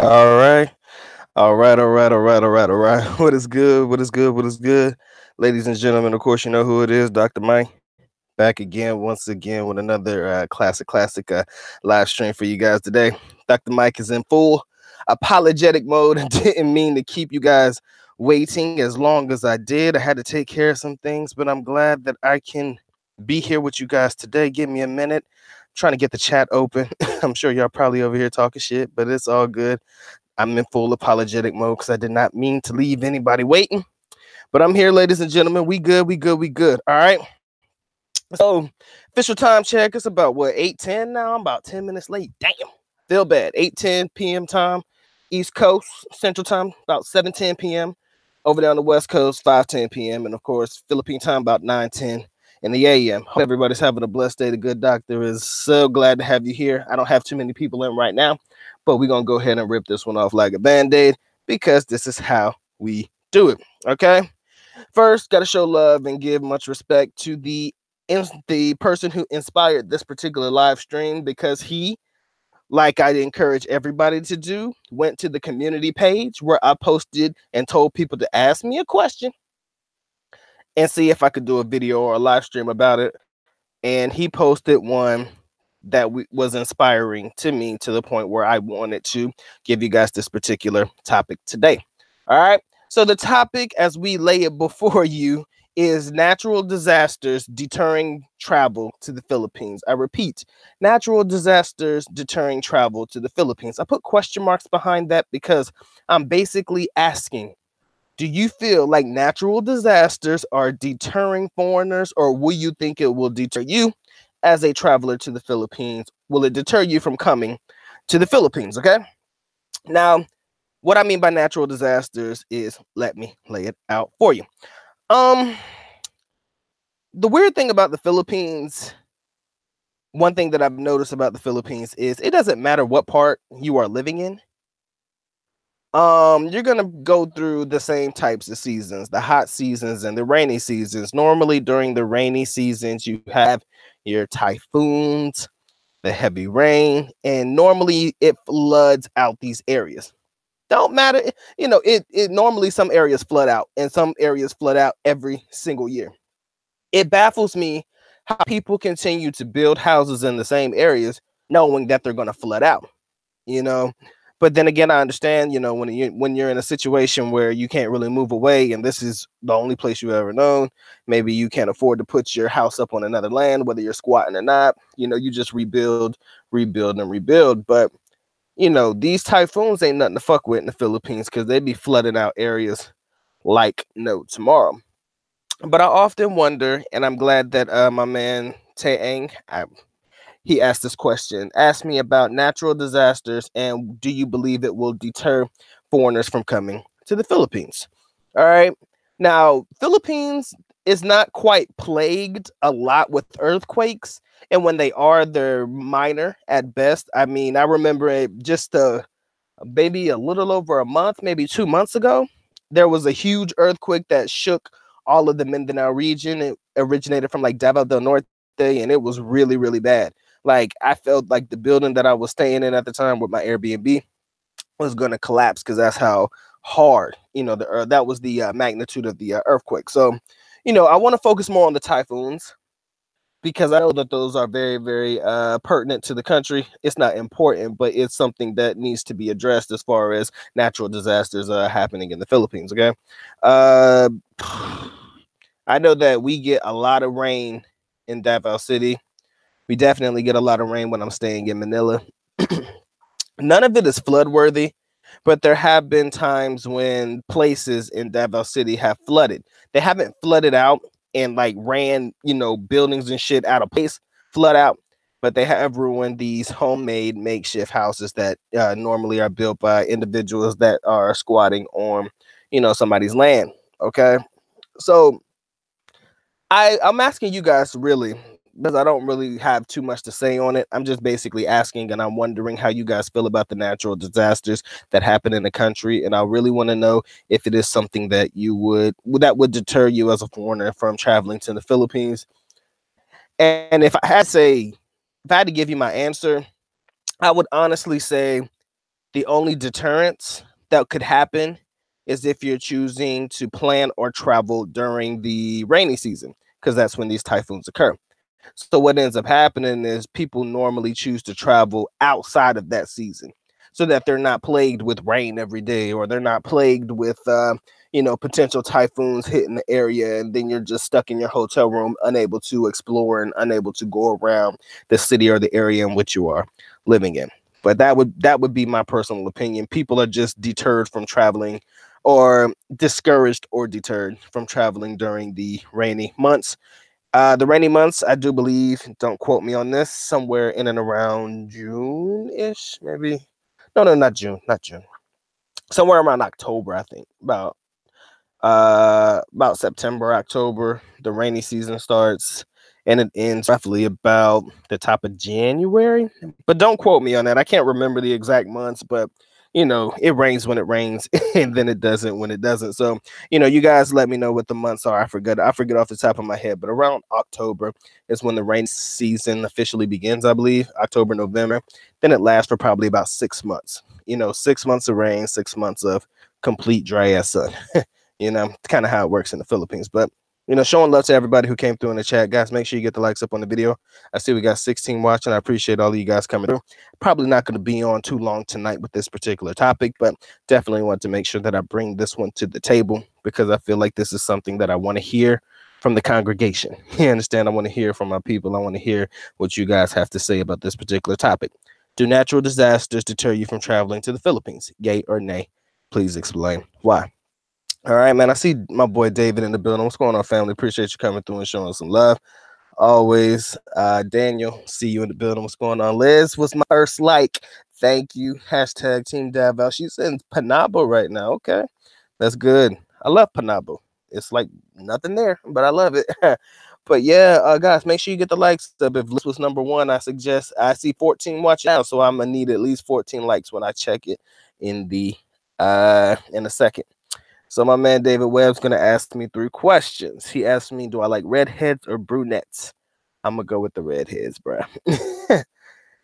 All right. All right. All right. All right. All right. All right. What is good? What is good? What is good? Ladies and gentlemen, of course, you know who it is. Dr. Mike back again, once again, with another classic live stream for you guys today. Dr. Mike is in full apologetic mode. I didn't mean to keep you guys waiting as long as I did. I had to take care of some things, but I'm glad that I can be here with you guys today. Give me a minute. Trying to get the chat open. I'm sure y'all probably over here talking shit, but it's all good. I'm in full apologetic mode because I did not mean to leave anybody waiting. But I'm here, ladies and gentlemen. We good, we good, we good. All right. So official time check. It's about what 8:10 now. I'm about 10 minutes late. Damn. Feel bad. 8:10 p.m. time, East Coast, Central Time, about 7:10 p.m. Over there on the West Coast, 5:10 p.m. And of course, Philippine time about 9:10 in the AM. Hope everybody's having a blessed day. The good doctor is so glad to have you here. I don't have too many people in right now, but we're gonna go ahead and rip this one off like a band-aid because this is how we do it. Okay. First, got to show love and give much respect to the person who inspired this particular live stream because he, like I encourage everybody to do, went to the community page where I posted and told people to ask me a question and see if I could do a video or a live stream about it. And he posted one that was inspiring to me to the point where I wanted to give you guys this particular topic today. All right. So the topic, as we lay it before you, is natural disasters deterring travel to the Philippines. I repeat, natural disasters deterring travel to the Philippines. I put question marks behind that because I'm basically asking, do you feel like natural disasters are deterring foreigners, or will you think it will deter you as a traveler to the Philippines? Will it deter you from coming to the Philippines? Okay. Now, what I mean by natural disasters is, let me lay it out for you. Um, the weird thing about the Philippines, one thing that I've noticed about the Philippines is it doesn't matter what part you are living in. You're gonna go through the same types of seasons, the hot seasons and the rainy seasons. Normally, during the rainy seasons, you have your typhoons, the heavy rain, and normally it floods out these areas. Don't matter, it normally some areas flood out, and some areas flood out every single year. It baffles me how people continue to build houses in the same areas knowing that they're going to flood out, you know. But then again, I understand, when you're in a situation where you can't really move away and this is the only place you've ever known, maybe you can't afford to put your house up on another land, whether you're squatting or not, you just rebuild and rebuild. But these typhoons ain't nothing to fuck with in the Philippines because they be flooding out areas like no tomorrow. But I often wonder, and I'm glad that my man Taeng, he asked this question. Ask me about natural disasters and do you believe it will deter foreigners from coming to the Philippines? All right. Now, Philippines is not quite plagued a lot with earthquakes, and when they are, they're minor at best. I mean, I remember it just maybe a little over a month, maybe 2 months ago, there was a huge earthquake that shook all of the Mindanao region. It originated from like Davao del Norte, and it was really, really bad. Like I felt like the building that I was staying in at the time with my Airbnb was going to collapse because that's how hard, that was the magnitude of the earthquake. So, I want to focus more on the typhoons because I know that those are very, very pertinent to the country. It's not important, but it's something that needs to be addressed as far as natural disasters happening in the Philippines. Okay. Uh, I know that we get a lot of rain in Davao City. We definitely get a lot of rain when I'm staying in Manila. None of it is flood worthy, but there have been times when places in Davao City have flooded. They haven't flooded out and like ran, buildings and shit out of place, flood out, but they have ruined these homemade makeshift houses that normally are built by individuals that are squatting on, somebody's land. Okay. So I'm asking you guys really because I don't really have too much to say on it. I'm just basically asking and I'm wondering how you guys feel about the natural disasters that happen in the country. And I really want to know if it is something that that would deter you as a foreigner from traveling to the Philippines. And if I had to give you my answer, I would honestly say The only deterrence that could happen is if you're choosing to plan or travel during the rainy season, because that's when these typhoons occur. So what ends up happening is people normally choose to travel outside of that season so that they're not plagued with rain every day, or they're not plagued with potential typhoons hitting the area, and then you're just stuck in your hotel room, unable to explore and unable to go around the city or the area in which you are living in. But that would be my personal opinion. People are just deterred from traveling, or discouraged or deterred from traveling during the rainy months. The rainy months, I do believe, don't quote me on this, somewhere in and around June-ish, maybe. No, no, not June, not June. Somewhere around October, I think. About September, October, the rainy season starts, and it ends roughly about the top of January. But don't quote me on that. I can't remember the exact months, but it rains when it rains, and then it doesn't when it doesn't. So, you guys let me know what the months are. I forget off the top of my head, but around October is when the rain season officially begins, I believe. October, November. Then it lasts for probably about 6 months. 6 months of rain, 6 months of complete dry ass sun. Kind of how it works in the Philippines. But showing love to everybody who came through in the chat, guys. Make sure you get the likes up on the video. I see we got 16 watching. I appreciate all of you guys coming through. Probably not going to be on too long tonight with this particular topic, but definitely want to make sure that I bring this one to the table, because I feel like this is something that I want to hear from the congregation. You understand? I want to hear from my people. I want to hear what you guys have to say about this particular topic. Do natural disasters deter you from traveling to the Philippines? Yay or nay? Please explain why. All right, man. I see my boy David in the building. What's going on, family? Appreciate you coming through and showing some love. Always. Daniel, see you in the building. What's going on? Liz, what's my first like? Thank you. Hashtag Team Davao. She's in Panabo right now. Okay. That's good. I love Panabo. It's like nothing there, but I love it. But yeah, guys, make sure you get the likes up. If this was number one, I see 14 watching now, so I'm gonna need at least 14 likes when I check it in a second. So my man David Webb's gonna ask me 3 questions. He asked me, do I like redheads or brunettes? I'm gonna go with the redheads, bro.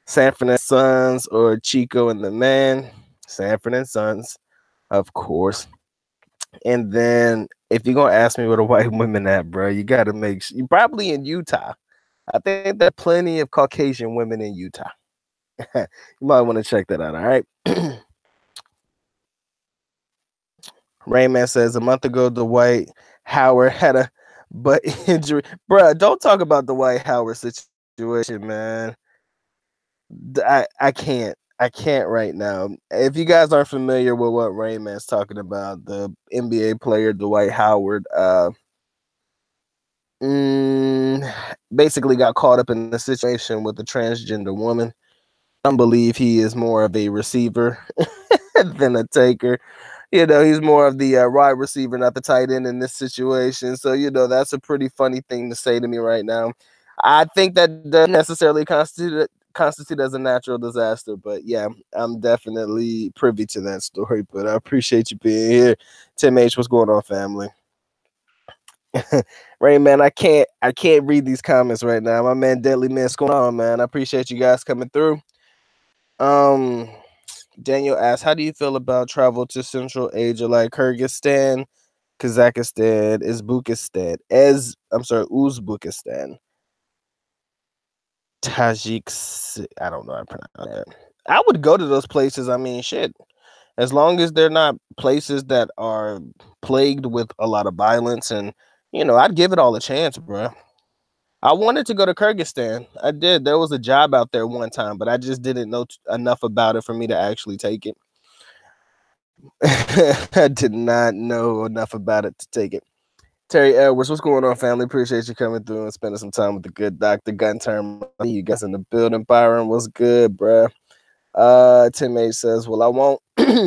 Sanford and Sons or Chico and the Man? Sanford and Sons, of course. And then if you're gonna ask me where the white women at, bro, you gotta make sure you probably in Utah. I think there are plenty of Caucasian women in Utah. You might want to check that out. All right. Rayman says a month ago, Dwight Howard had a butt injury. Bruh, don't talk about the Dwight Howard situation, man. I can't. I can't right now. If you guys aren't familiar with what Rayman's talking about, the NBA player Dwight Howard basically got caught up in the situation with a transgender woman. I believe he is more of a receiver than a taker. He's more of the wide receiver, not the tight end in this situation. So, that's a pretty funny thing to say to me right now. I think that doesn't necessarily constitute as a natural disaster, but yeah, I'm definitely privy to that story. But I appreciate you being here. Tim H, what's going on, family? Rain man, I can't read these comments right now. My man Deadly Man, what's going on, man? I appreciate you guys coming through. Daniel asks, how do you feel about travel to Central Asia like Kyrgyzstan, Kazakhstan, Uzbekistan, Tajik? I don't know how to pronounce that. I would go to those places. I mean, shit. As long as they're not places that are plagued with a lot of violence, and I'd give it all a chance, bro. I wanted to go to Kyrgyzstan. I did. There was a job out there one time, but I just didn't know enough about it for me to actually take it. I did not know enough about it to take it. Terry Edwards, what's going on, family? Appreciate you coming through and spending some time with the good Dr. Gun Term. You guys in the building. Byron, what's good, bro? Tim H says, well, I won't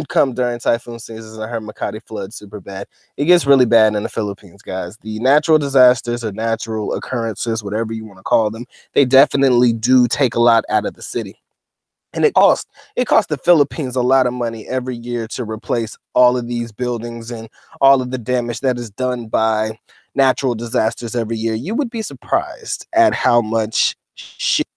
come during typhoon seasons. I heard Makati flood super bad. It gets really bad in the Philippines, guys. The natural disasters or natural occurrences, whatever you want to call them, they definitely do take a lot out of the city. And it costs the Philippines a lot of money every year to replace all of these buildings and all of the damage that is done by natural disasters every year. You would be surprised at how much shit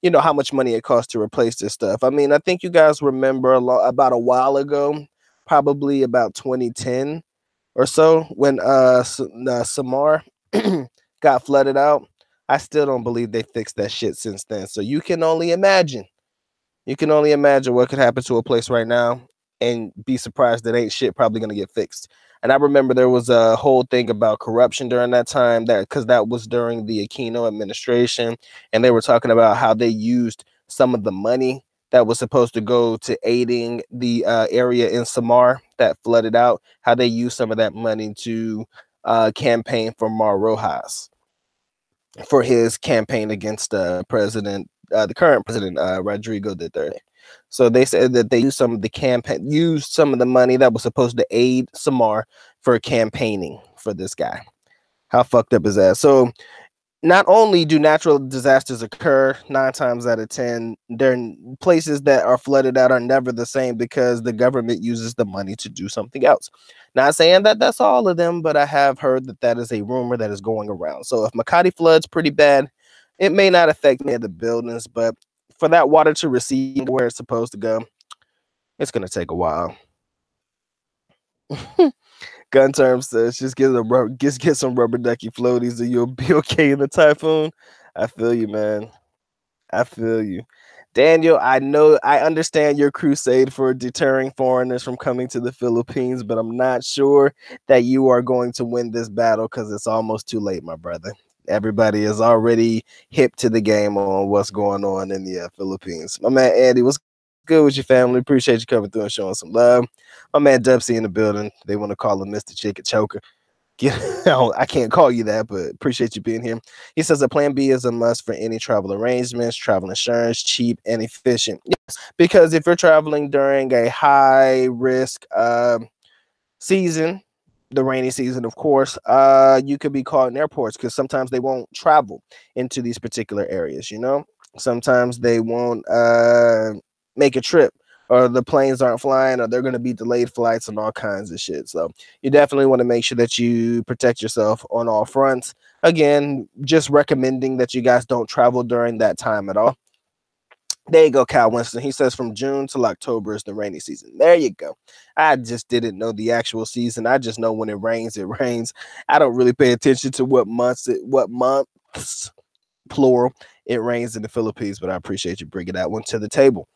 you know, how much money it costs to replace this stuff. I mean, I think you guys remember about a while ago, probably about 2010 or so, when Samar got flooded out. I still don't believe they fixed that shit since then. So you can only imagine. You can only imagine what could happen to a place right now, and be surprised that ain't shit probably gonna get fixed. And I remember there was a whole thing about corruption during that time, that because that was during the Aquino administration, and they were talking about how they used some of the money that was supposed to go to aiding the area in Samar that flooded out, how they used some of that money to campaign for Mar Rojas for his campaign against the current president, Rodrigo Duterte. So they said that they used some of the money that was supposed to aid Samar for campaigning for this guy. How fucked up is that? So not only do natural disasters occur 9 times out of 10, they're places that are flooded out are never the same because the government uses the money to do something else. Not saying that that's all of them, but I have heard that that is a rumor that is going around. So if Makati floods pretty bad, it may not affect many of the buildings, but for that water to receive where it's supposed to go, it's going to take a while. Gun terms says just get some rubber ducky floaties and you'll be okay in the typhoon. I feel you, man. I feel you. Daniel, I understand your crusade for deterring foreigners from coming to the Philippines, but I'm not sure that you are going to win this battle because it's almost too late, my brother. Everybody is already hip to the game on what's going on in the Philippines. My man Andy, what's good with your family? Appreciate you coming through and showing some love. My man Dubsy in the building. They want to call him Mr. Chicken Choker. I can't call you that, but appreciate you being here. He says a plan B is a must for any travel arrangements, travel insurance, cheap and efficient. Yes, because if you're traveling during a high risk season, the rainy season, of course, you could be caught in airports because sometimes they won't travel into these particular areas. You know, sometimes they won't make a trip, or the planes aren't flying, or they're going to be delayed flights and all kinds of shit. So you definitely want to make sure that you protect yourself on all fronts. Again, just recommending that you guys don't travel during that time at all. There you go, Cal Winston. He says from June till October is the rainy season. There you go. I just didn't know the actual season. I just know when it rains, it rains. I don't really pay attention to what months, plural, it rains in the Philippines, but I appreciate you bringing that one to the table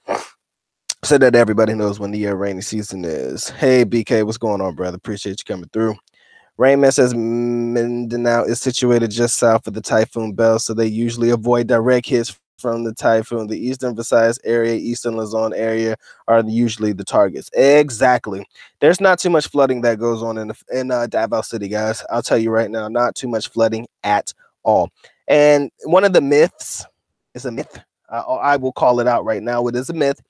so that everybody knows when the rainy season is. Hey, BK, what's going on, brother? Appreciate you coming through. Rainman says Mindanao is situated just south of the typhoon belt, so they usually avoid direct hits from the typhoon. The eastern Visayas area, eastern Luzon area are usually the targets. Exactly. There's not too much flooding that goes on in Davao City, guys. I'll tell you right now, not too much flooding at all. And one of the myths is a myth. I will call it out right now. It is a myth.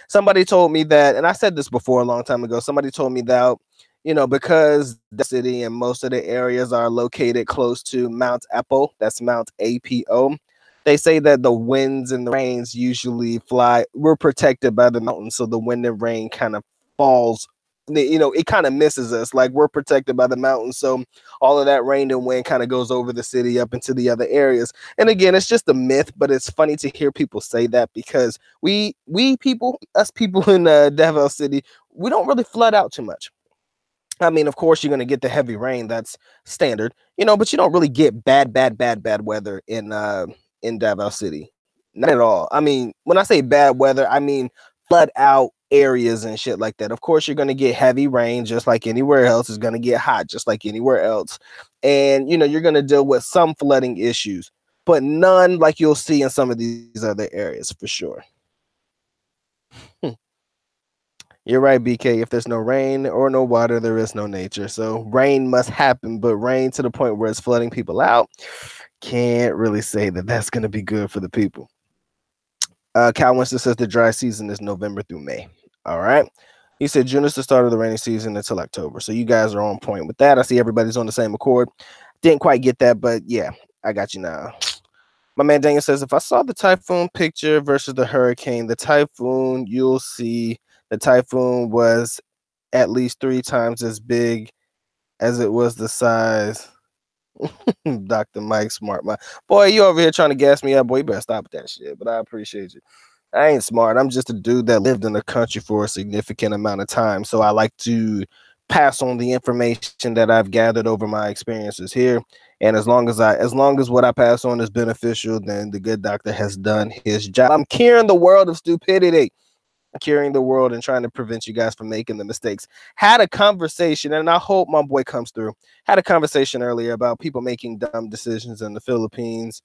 Somebody told me that, and I said this before a long time ago. Somebody told me that, you know, because the city and most of the areas are located close to Mount Apo, that's Mount APO. They say that the winds and the rains usually fly. We're protected by the mountains, so the wind and rain kind of falls. You know, it kind of misses us. Like we're protected by the mountains, so all of that rain and wind kind of goes over the city up into the other areas. And again, it's just a myth, but it's funny to hear people say that because us people in Davao City, we don't really flood out too much. I mean, of course, you're going to get the heavy rain. That's standard, you know, but you don't really get bad weather in Davao City. Not at all. I mean, when I say bad weather, I mean flood out areas and shit like that. Of course, you're going to get heavy rain just like anywhere else. It's going to get hot just like anywhere else. And, you know, you're going to deal with some flooding issues, but none like you'll see in some of these other areas for sure. You're right, BK. If there's no rain or no water, there is no nature. So rain must happen, but rain to the point where it's flooding people out, can't really say that that's going to be good for the people. Cal Winston says the dry season is November through May. All right. He said June is the start of the rainy season until October. So you guys are on point with that. I see everybody's on the same accord. Didn't quite get that, but yeah, I got you now. My man Daniel says, if I saw the typhoon picture versus the hurricane, the typhoon, you'll see the typhoon was at least 3 times as big as it was the size Dr. Mike Smart. My boy, you over here trying to gas me up, boy. You better stop with that shit. But I appreciate you. I ain't smart. I'm just a dude that lived in the country for a significant amount of time. So I like to pass on the information that I've gathered over my experiences here. And as long as what I pass on is beneficial, then the good doctor has done his job. I'm curing the world of stupidity. Curing the world and trying to prevent you guys from making the mistakes. Had a conversation, and I hope my boy comes through. Had a conversation earlier about people making dumb decisions in the Philippines.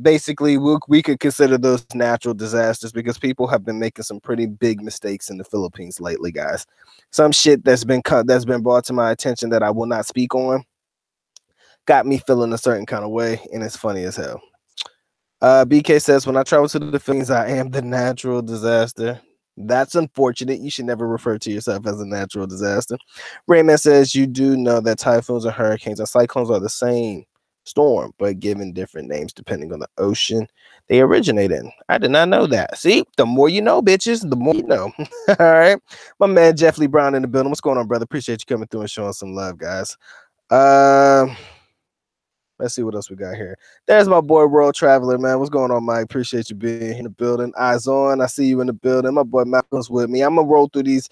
Basically, we could consider those natural disasters because people have been making some pretty big mistakes in the Philippines lately, guys. Some shit that's been brought to my attention that I will not speak on got me feeling a certain kind of way, and it's funny as hell. BK says, when I travel to the Philippines, I am the natural disaster. That's unfortunate. You should never refer to yourself as a natural disaster. Rayman says, you do know that typhoons and hurricanes and cyclones are the same storm, but given different names depending on the ocean they originate in. I did not know that. See, the more you know, bitches, the more you know. All right. My man, Jeff Lee Brown in the building. What's going on, brother? Appreciate you coming through and showing some love, guys. Let's see what else we got here. There's my boy World Traveler, man. What's going on, Mike? Appreciate you being in the building. Eyes on. I see you in the building. My boy Malcolm's with me. I'm gonna roll through these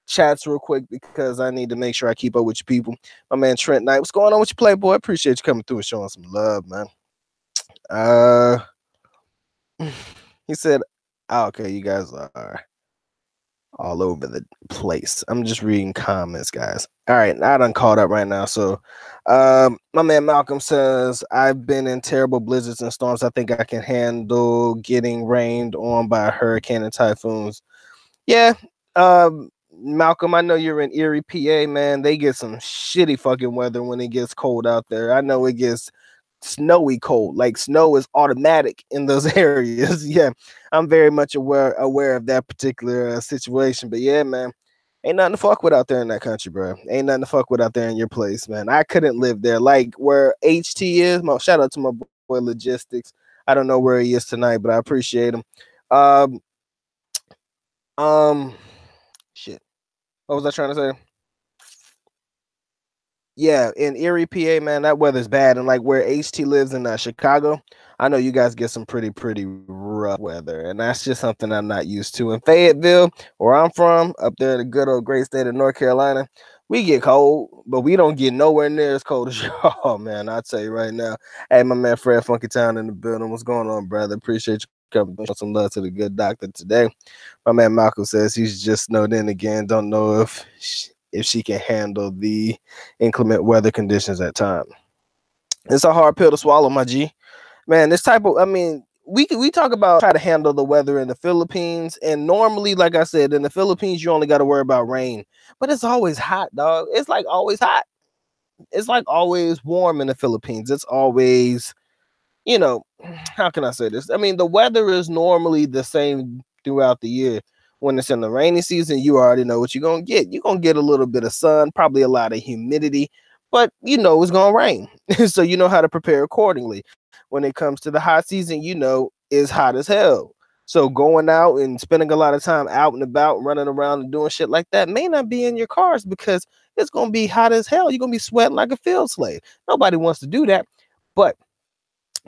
chats real quick because I need to make sure I keep up with you people. My man Trent Knight. What's going on with you, Playboy? Appreciate you coming through and showing some love, man. He said, oh, okay, you guys are all over the place. I'm just reading comments, guys. All right, I done caught up right now. So my man Malcolm says, I've been in terrible blizzards and storms. I think I can handle getting rained on by a hurricane and typhoons. Yeah. Malcolm, I know you're in Erie, PA, man. They get some shitty fucking weather when it gets cold out there. I know it gets snowy cold. Like snow is automatic in those areas. Yeah, I'm very much aware of that particular situation. But yeah, man, ain't nothing to fuck with out there in that country, bro. Ain't nothing to fuck with out there in your place, man. I couldn't live there. Like where HT is. Shout out to my boy Logistics. I don't know where he is tonight, but I appreciate him. Shit. What was I trying to say? Yeah, in Erie, PA, man, that weather's bad. And like where HT lives in Chicago, I know you guys get some pretty rough weather, and that's just something I'm not used to. In Fayetteville, where I'm from, up there in the good old great state of North Carolina, we get cold, but we don't get nowhere near as cold as y'all, man. I'll tell you right now. Hey, my man Fred Funky Town in the building. What's going on, brother? Appreciate you coming. Show some love to the good doctor today. My man Malcolm says he's just snowed in again. Don't know if she can handle the inclement weather conditions at times. It's a hard pill to swallow, my G. Man, this type of, I mean, we talk about try to handle the weather in the Philippines, and normally, like I said, in the Philippines, you only got to worry about rain, but it's always hot, dog. It's like always hot. It's like always warm in the Philippines. It's always, you know, how can I say this? I mean, the weather is normally the same throughout the year. When it's in the rainy season, you already know what you're gonna get. You're gonna get a little bit of sun, probably a lot of humidity, but you know it's gonna rain. So you know how to prepare accordingly. When it comes to the hot season, you know it's hot as hell. So going out and spending a lot of time out and about, running around and doing shit like that may not be in your cars because it's gonna be hot as hell. You're gonna be sweating like a field slave. Nobody wants to do that. But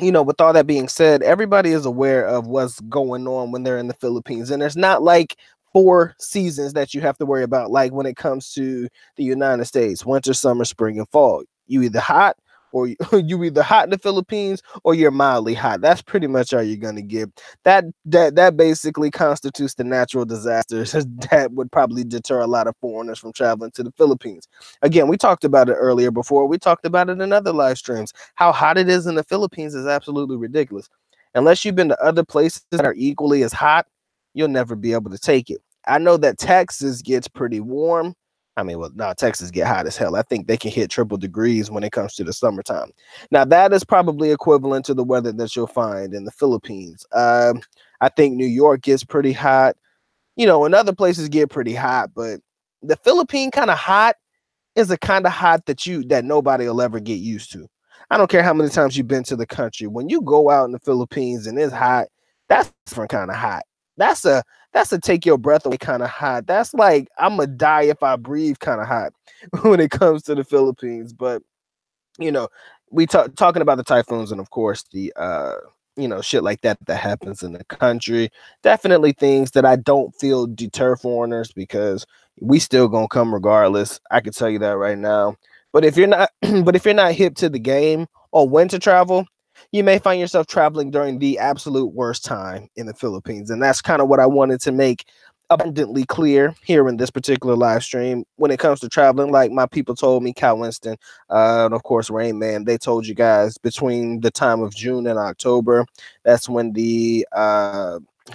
you know, with all that being said, everybody is aware of what's going on when they're in the Philippines. And there's not like 4 seasons that you have to worry about, like when it comes to the United States: winter, summer, spring, and fall. You either hot or you either hot in the Philippines or you're mildly hot. That's pretty much all you're gonna get. That basically constitutes the natural disasters that would probably deter a lot of foreigners from traveling to the Philippines. Again, we talked about it earlier before. We talked about it in other live streams. How hot it is in the Philippines is absolutely ridiculous. Unless you've been to other places that are equally as hot, you'll never be able to take it. I know that Texas gets pretty warm. I mean, well, now Texas get hot as hell. I think they can hit triple degrees when it comes to the summertime. Now, that is probably equivalent to the weather that you'll find in the Philippines. I think New York gets pretty hot. You know, and other places get pretty hot, but the Philippine kind of hot is a kind of hot that nobody will ever get used to. I don't care how many times you've been to the country. When you go out in the Philippines and it's hot, that's different kind of hot. That's a take your breath away kind of hot. That's like I'm gonna die if I breathe kind of hot when it comes to the Philippines. But you know, we talking about the typhoons and of course the shit like that happens in the country. Definitely things that I don't feel deter foreigners because we still gonna come regardless. I can tell you that right now. But if you're not, but if you're not hip to the game or when to travel, you may find yourself traveling during the absolute worst time in the Philippines, and that's kind of what I wanted to make abundantly clear here in this particular live stream when it comes to traveling. Like my people told me, Cal Winston, and of course Rain Man, they told you guys between the time of June and October, that's when the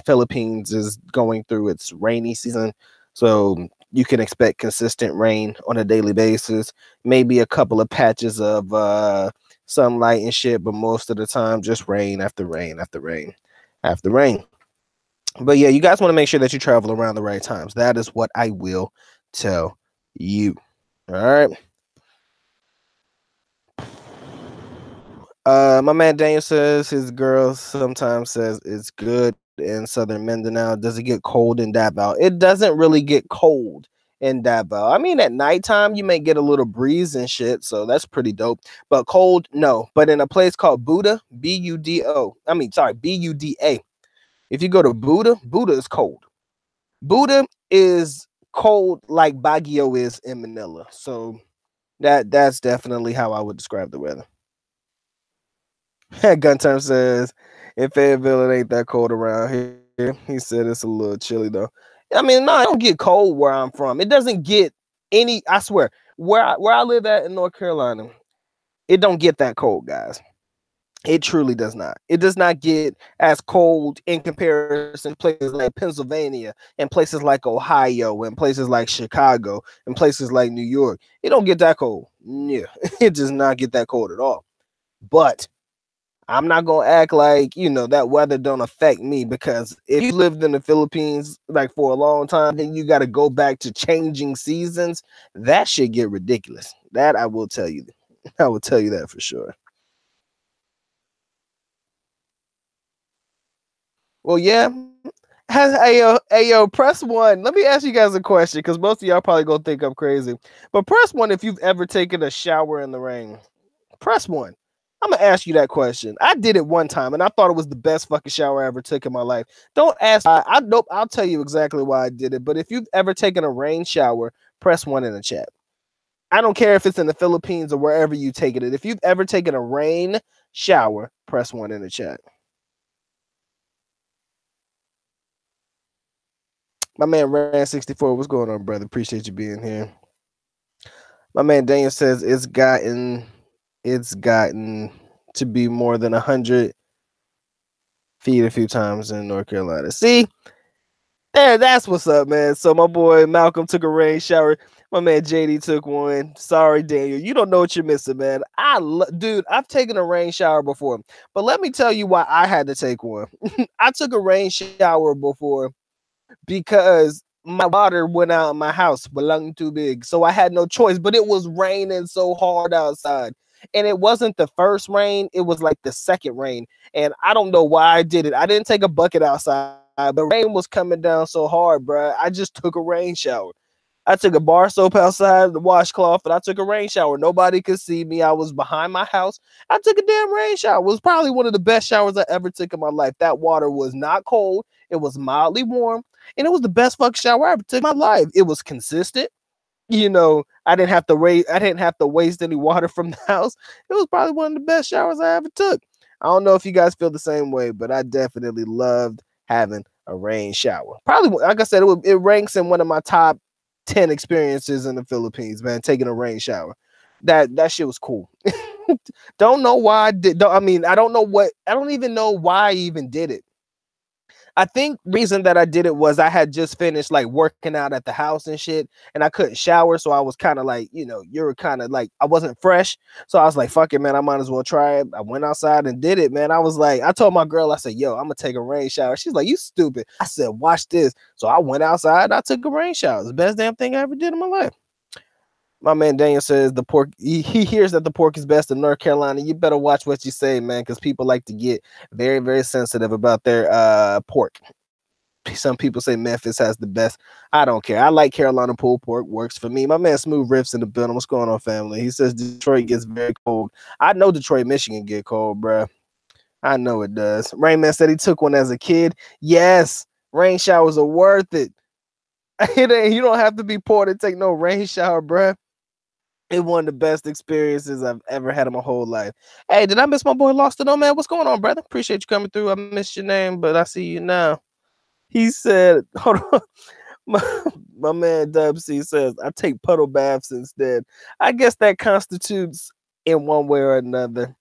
Philippines is going through its rainy season. So you can expect consistent rain on a daily basis, maybe a couple of patches of sunlight and shit, but most of the time just rain after rain after rain after rain. But yeah, you guys want to make sure that you travel around the right times. That is what I will tell you. All right. My man Daniel says his girl sometimes says it's good in southern Mindanao. Does it get cold in Davao? It doesn't really get cold in Davao. I mean, at nighttime you may get a little breeze and shit, so that's pretty dope. But cold, no. But in a place called Buda, B-U-D-O. I mean, sorry, B-U-D-A. If you go to Buda, Buda is cold. Buda is cold like Baguio is in Manila. So that's definitely how I would describe the weather. Gun Term says, in Fayetteville, it ain't that cold around here. He said it's a little chilly though. I mean, no, it don't get cold where I'm from. It doesn't get any, I swear, where I live at in North Carolina, it don't get that cold, guys. It truly does not. It does not get as cold in comparison to places like Pennsylvania and places like Ohio and places like Chicago and places like New York. It don't get that cold. Yeah, it does not get that cold at all. But I'm not gonna act like that weather don't affect me, because if you lived in the Philippines like for a long time, then you got to go back to changing seasons. That should get ridiculous. That I will tell you. I will tell you that for sure. Well, yeah. Ayo, press one. Let me ask you guys a question, because most of y'all probably gonna think I'm crazy. But press one if you've ever taken a shower in the rain. Press one. I'm gonna ask you that question. I did it one time, and I thought it was the best fucking shower I ever took in my life. Don't ask. Nope. I'll tell you exactly why I did it. But if you've ever taken a rain shower, press one in the chat. I don't care if it's in the Philippines or wherever you take it. If you've ever taken a rain shower, press one in the chat. My man Ran64, what's going on, brother? Appreciate you being here. My man Daniel says it's gotten to be more than 100 feet a few times in North Carolina. See, that's what's up, man. So my boy Malcolm took a rain shower. My man JD took one. Sorry, Daniel, you don't know what you're missing, man. Dude, I've taken a rain shower before, but let me tell you why I had to take one. I took a rain shower before because my water went out of my house, belonged too big. So I had no choice, but it was raining so hard outside. And it wasn't the first rain, it was like the second rain. And I don't know why I did it. I didn't take a bucket outside, but rain was coming down so hard, bro. I just took a rain shower. I took a bar soap outside, the washcloth, and I took a rain shower. Nobody could see me. I was behind my house. I took a damn rain shower. It was probably one of the best showers I ever took in my life. That water was not cold. It was mildly warm, and it was the best fucking shower I ever took in my life. It was consistent. I didn't have to waste any water from the house. It was probably one of the best showers I ever took. I don't know if you guys feel the same way, but I definitely loved having a rain shower. Probably, like I said, it ranks in one of my top 10 experiences in the Philippines, man, taking a rain shower. That shit was cool. Don't know why I did. I don't even know why I even did it. I think the reason that I did it was I had just finished like working out at the house and shit, and I couldn't shower. So I was kind of like, you're kind of like, I wasn't fresh. So I was like, fuck it, man, I might as well try it. I went outside and did it, man. I was like, I told my girl, I said, yo, I'm gonna take a rain shower. She's like, you stupid. I said, watch this. So I went outside and I took a rain shower. It's the best damn thing I ever did in my life. My man Daniel says the pork, he hears that the pork is best in North Carolina. You better watch what you say, man, because people like to get very, very sensitive about their pork. some people say Memphis has the best. I don't care. I like Carolina pulled pork. Works for me. My man Smooth Riffs in the building. What's going on, family? He says Detroit gets very cold. I know Detroit, Michigan get cold, bruh. I know it does. Rainman said he took one as a kid. Yes, rain showers are worth it. You don't have to be poor to take no rain shower, bruh. It's one of the best experiences I've ever had in my whole life. Hey, did I miss my boy Lost to No Man? What's going on, brother? Appreciate you coming through. I missed your name, but I see you now. He said, hold on. My man Dub C says, I take puddle baths instead. I guess that constitutes in one way or another.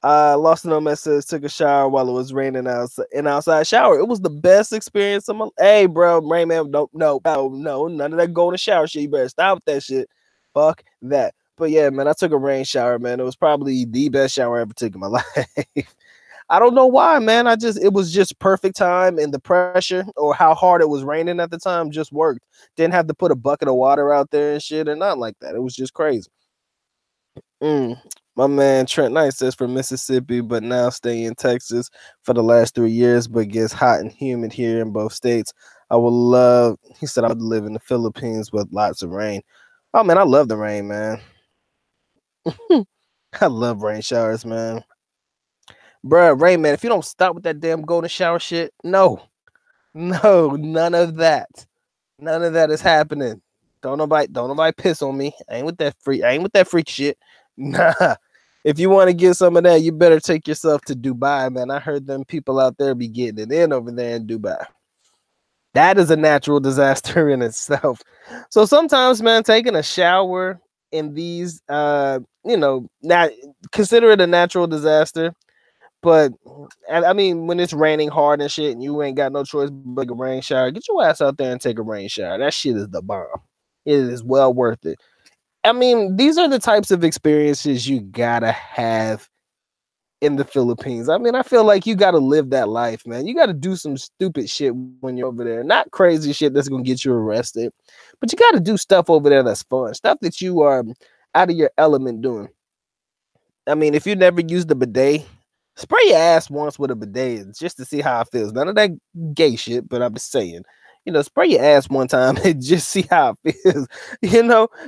Lost No Man says took a shower while it was raining outside. An outside shower. It was the best experience of my. Hey, bro, Rain Man, no, none of that golden shower shit. You better stop with that shit. Fuck that. But yeah, man, I took a rain shower, man. It was probably the best shower I ever took in my life. I don't know why, man. It was just perfect time, and the pressure or how hard it was raining at the time just worked. Didn't have to put a bucket of water out there and shit, and not like that. It was just crazy. My man Trent Knight says from Mississippi, but now stay in Texas for the last 3 years, but gets hot and humid here in both states. He said, I would live in the Philippines with lots of rain. Oh, man, I love the rain, man. I love rain showers, man. Bruh, Rain Man, if you don't stop with that damn golden shower shit, no, none of that. None of that is happening. Don't nobody piss on me. I ain't with that freak shit. Nah. If you want to get some of that, you better take yourself to Dubai, man. I heard them people out there be getting it in over there in Dubai. That is a natural disaster in itself. So sometimes, man, taking a shower in these, not consider it a natural disaster. But I mean, when it's raining hard and shit, and you ain't got no choice but a rain shower, get your ass out there and take a rain shower. That shit is the bomb. It is well worth it. I mean, these are the types of experiences you gotta have in the Philippines. I mean, I feel like you gotta live that life, man. You gotta do some stupid shit when you're over there. Not crazy shit that's gonna get you arrested, but you gotta do stuff over there that's fun, stuff that you are out of your element doing. I mean, if you never used a bidet, spray your ass once with a bidet just to see how it feels. None of that gay shit, but I'm just saying, spray your ass one time and just see how it feels.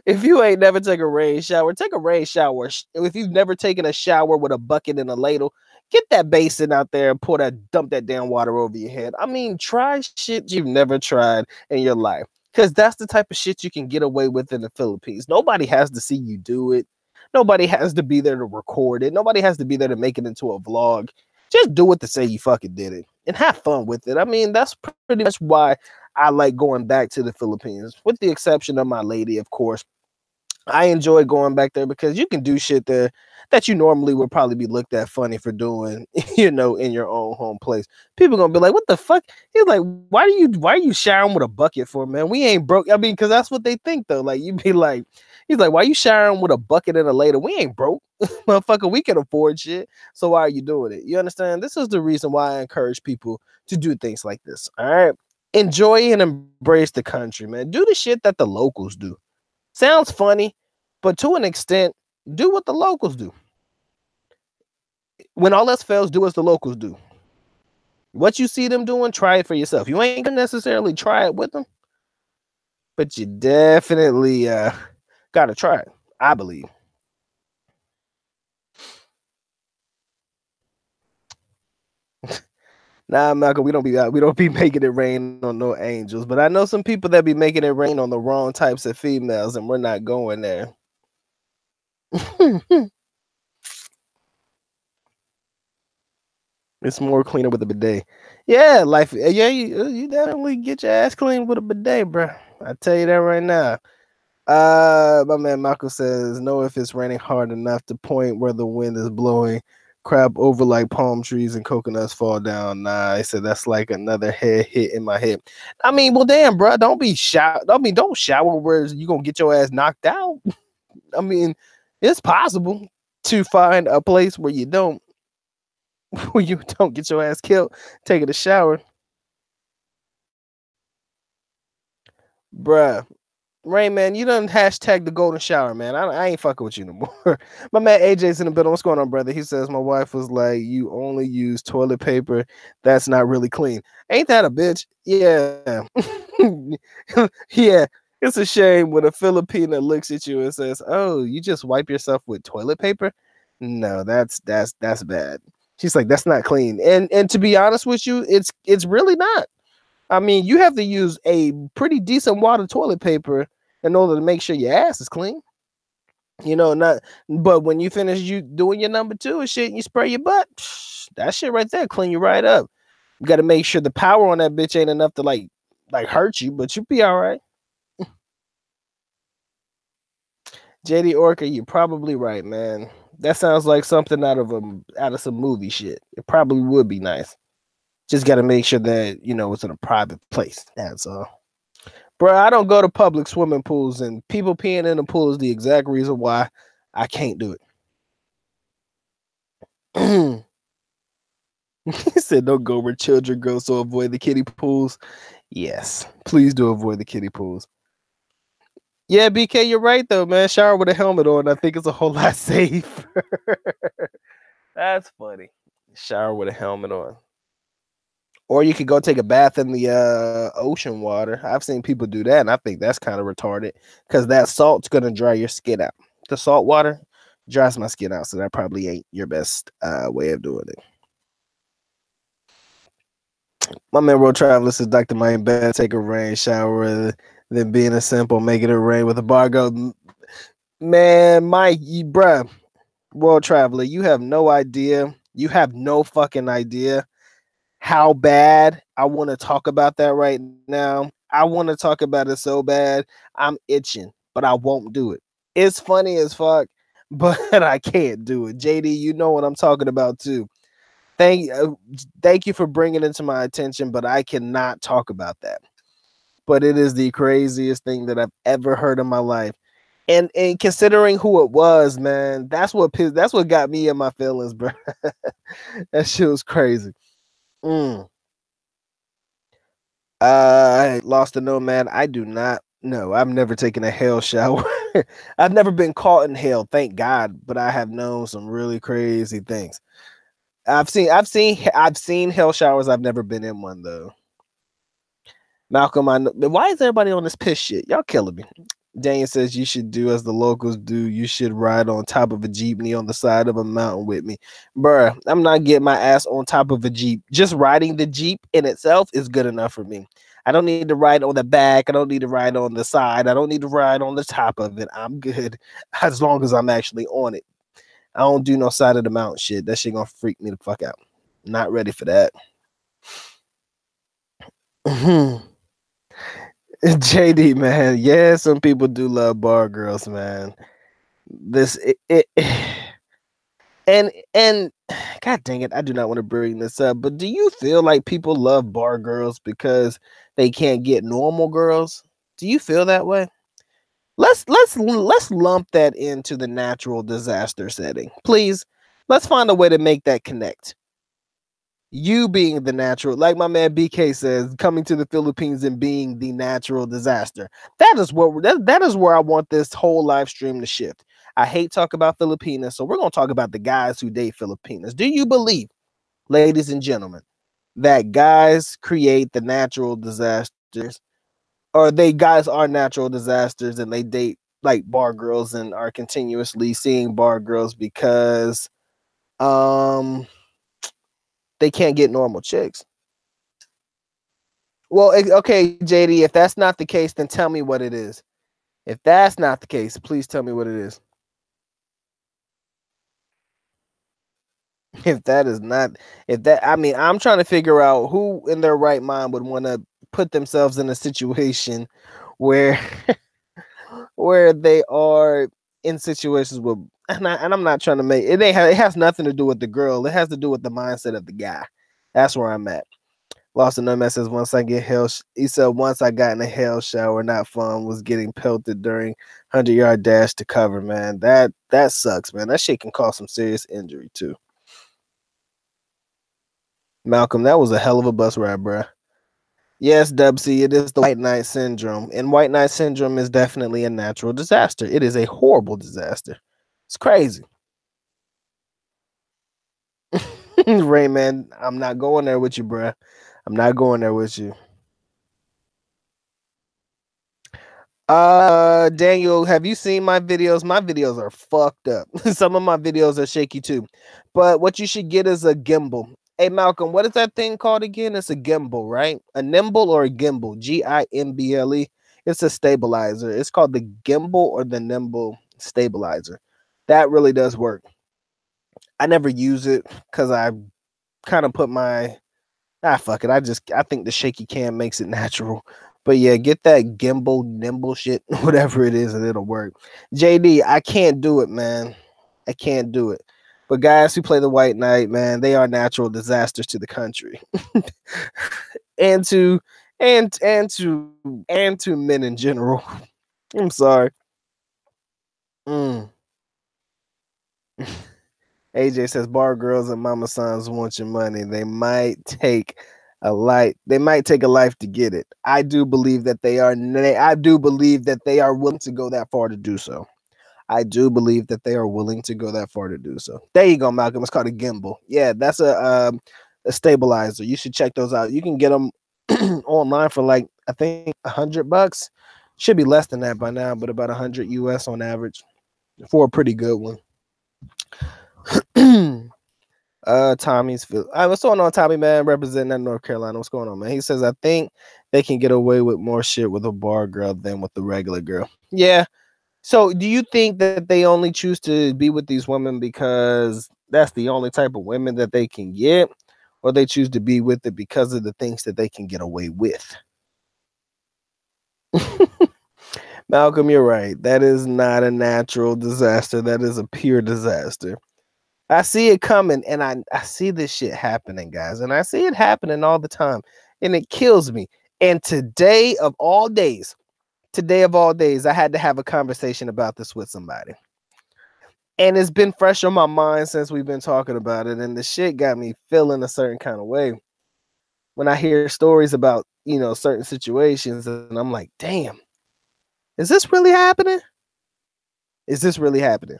If you ain't never take a rain shower, take a rain shower. If you've never taken a shower with a bucket and a ladle, get that basin out there and dump that damn water over your head. I mean, try shit you've never tried in your life. Because that's the type of shit you can get away with in the Philippines. Nobody has to see you do it. Nobody has to be there to record it. Nobody has to be there to make it into a vlog. Just do it to say you fucking did it and have fun with it. I mean, that's pretty much why I like going back to the Philippines, with the exception of my lady, of course. I enjoy going back there because you can do shit there that you normally would probably be looked at funny for doing, in your own home place. People gonna be like, "What the fuck?" He's like, why are you showering with a bucket for, man? We ain't broke." I mean, because that's what they think though. Like you be like, he's like, "Why you showering with a bucket and a ladle? We ain't broke, motherfucker. We can afford shit. So why are you doing it?" You understand? This is the reason why I encourage people to do things like this. All right, enjoy and embrace the country, man. Do the shit that the locals do. Sounds funny, but to an extent, do what the locals do. When all else fails, do as the locals do. What you see them doing, try it for yourself. You ain't gonna necessarily try it with them, but you definitely gotta try it, I believe. Nah, Malcolm, we don't be making it rain on no angels, but I know some people that be making it rain on the wrong types of females, and we're not going there. It's more cleaner with a bidet. Yeah, life. Yeah, you definitely get your ass clean with a bidet, bro. I tell you that right now. My man Michael says, "No, if it's raining hard enough to point where the wind is blowing, crap over like palm trees and coconuts fall down." Nah, I said that's like another head hit in my head. I mean, well, damn, bro, don't shower where you gonna get your ass knocked out. I mean, it's possible to find a place where you don't get your ass killed taking a shower, bruh. Rain man, you done hashtag the golden shower, man. I ain't fucking with you no more. My man AJ's in the building. What's going on, brother? He says my wife was like, "You only use toilet paper. That's not really clean." Ain't that a bitch? Yeah, yeah. It's a shame when a Filipina looks at you and says, "Oh, you just wipe yourself with toilet paper." No, that's bad. She's like, "That's not clean." And to be honest with you, it's really not. I mean, you have to use a pretty decent wad of toilet paper in order to make sure your ass is clean. You know, not but when you finish you doing your number two and shit and you spray your butt, that shit right there clean you right up. You got to make sure the power on that bitch ain't enough to like hurt you, but you'll be all right. JD Orca, you're probably right, man. That sounds like something out of some movie shit. It probably would be nice. Just got to make sure that it's in a private place. That's all. Bro, I don't go to public swimming pools, and people peeing in the pool is the exact reason why I can't do it. He said, "Don't go where children go, so avoid the kiddie pools." Yes, please do avoid the kiddie pools. Yeah, BK, you're right though, man. Shower with a helmet on, I think it's a whole lot safer. That's funny. Shower with a helmet on. Or you could go take a bath in the ocean water. I've seen people do that, and I think that's kind of retarded because that salt's gonna dry your skin out. The salt water dries my skin out, so that probably ain't your best way of doing it. My man Road Traveler says Dr. Mike better take a rain shower than being a simple making it rain with a bar go. Man, Mike, bruh, World Traveler, you have no idea. You have no fucking idea how bad I want to talk about that right now. I want to talk about it so bad. I'm itching, but I won't do it. It's funny as fuck, but I can't do it. JD, you know what I'm talking about too. Thank you for bringing it to my attention, but I cannot talk about that. But it is the craziest thing that I've ever heard in my life. And considering who it was, man, that's what got me in my feelings, bro. That shit was crazy. I lost a nomad. I do not know. I've never taken a hell shower. I've never been caught in hell, thank God, but I have known some really crazy things. I've seen hell showers. I've never been in one though. Malcolm, I know, why is everybody on this piss shit? Y'all killing me. Daniel says you should do as the locals do. You should ride on top of a jeepney on the side of a mountain with me. Bruh, I'm not getting my ass on top of a jeep. Just riding the jeep in itself is good enough for me. I don't need to ride on the back. I don't need to ride on the side. I don't need to ride on the top of it. I'm good as long as I'm actually on it. I don't do no side of the mountain shit. That shit gonna freak me the fuck out. Not ready for that. JD, man. Yeah, some people do love bar girls, man. This it and god dang it, I do not want to bring this up, but do you feel like people love bar girls because they can't get normal girls? Do you feel that way? Let's lump that into the natural disaster setting. Please, let's find a way to make that connect. You being the natural, like my man BK says, coming to the Philippines and being the natural disaster. That is where I want this whole live stream to shift. I hate talking about Filipinas, so we're gonna talk about the guys who date Filipinas. Do you believe, ladies and gentlemen, that guys create the natural disasters, or they guys are natural disasters and they date like bar girls and are continuously seeing bar girls because um they can't get normal chicks? Well, okay, JD, if that's not the case, then tell me what it is. If that's not the case, please tell me what it is. If that is not, if that, I mean, I'm trying to figure out who in their right mind would want to put themselves in a situation where, where they are in situations with, and I'm not trying to make it. It has nothing to do with the girl. It has to do with the mindset of the guy. That's where I'm at. Lost in Nomad says once I get hell. He said once I got in a hell shower, not fun was getting pelted during 100-yard dash to cover. Man, that sucks, man. That shit can cause some serious injury too. Malcolm, that was a hell of a bus ride, bruh. Yes, Dubsy, it is the white knight syndrome. And white knight syndrome is definitely a natural disaster. It is a horrible disaster. It's crazy. Rayman, I'm not going there with you, bruh. I'm not going there with you. Daniel, have you seen my videos? My videos are fucked up. Some of my videos are shaky too. But what you should get is a gimbal. Hey Malcolm, what is that thing called again? It's a gimbal, right? A nimble or a gimbal? Gimble. It's a stabilizer. It's called the gimbal or the nimble stabilizer. That really does work. I never use it because I kind of put my fuck it. I think the shaky cam makes it natural. But yeah, get that gimbal, nimble shit, whatever it is, and it'll work. JD, I can't do it, man. I can't do it. But guys who play the White Knight, man, they are natural disasters to the country. and to and to men in general. I'm sorry. Mm. AJ says bar girls and mama sons want your money. They might take a life to get it. I do believe that they are willing to go that far to do so. I do believe that they are willing to go that far to do so. There you go, Malcolm. It's called a gimbal. Yeah, that's a stabilizer. You should check those out. You can get them online for like I think $100. Should be less than that by now, but about 100 US on average for a pretty good one. Tommy's what's going on, Tommy, man? Representing that North Carolina. What's going on, man? He says, I think they can get away with more shit with a bar girl than with the regular girl. Yeah. So do you think that they only choose to be with these women because that's the only type of women that they can get? Or they choose to be with it because of the things that they can get away with? Malcolm, you're right. That is not a natural disaster. That is a pure disaster. I see it coming and I see this shit happening, guys. And I see it happening all the time. And it kills me. And today of all days, I had to have a conversation about this with somebody. And it's been fresh on my mind since we've been talking about it. And the shit got me feeling a certain kind of way when I hear stories about, certain situations. And I'm like, damn, is this really happening? Is this really happening?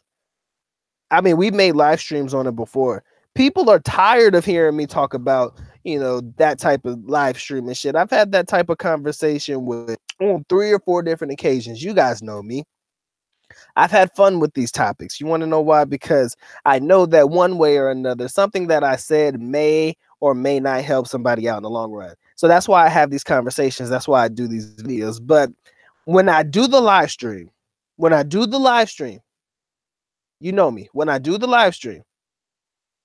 I mean, we've made live streams on it before. People are tired of hearing me talk about, that type of live streaming shit. I've had that type of conversation with on 3 or 4 different occasions. You guys know me. I've had fun with these topics. You want to know why? Because I know that one way or another, something that I said may or may not help somebody out in the long run. So that's why I have these conversations. That's why I do these videos. But when I do the live stream, you know me, when I do the live stream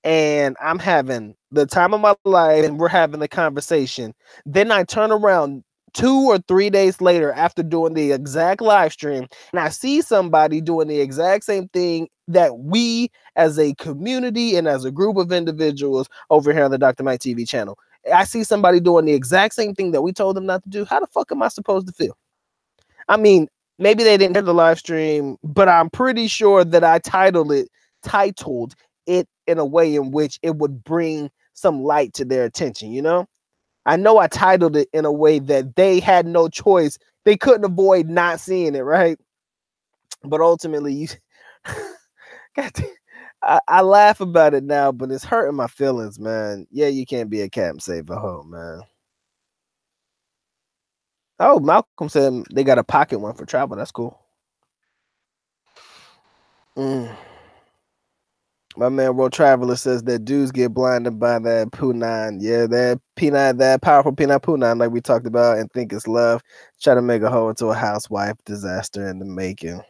and I'm having the time of my life and we're having the conversation, then I turn around 2 or 3 days later after doing the exact live stream and I see somebody doing the exact same thing that we as a community and as a group of individuals over here on the Dr. Mike TV channel, I see somebody doing the exact same thing that we told them not to do. How the fuck am I supposed to feel? I mean, maybe they didn't hear the live stream, but I'm pretty sure that I titled it in a way in which it would bring some light to their attention, I know I titled it in a way that they had no choice. They couldn't avoid not seeing it, right? But ultimately, I laugh about it now, but it's hurting my feelings, man. Yeah, you can't be a cat and save a hoe, man. Oh, Malcolm said they got a pocket one for travel. That's cool. My man World Traveler says that dudes get blinded by that P9. Yeah, that P9, that powerful P9 like we talked about, and think it's love. Try to make a hoe into a housewife. Disaster in the making.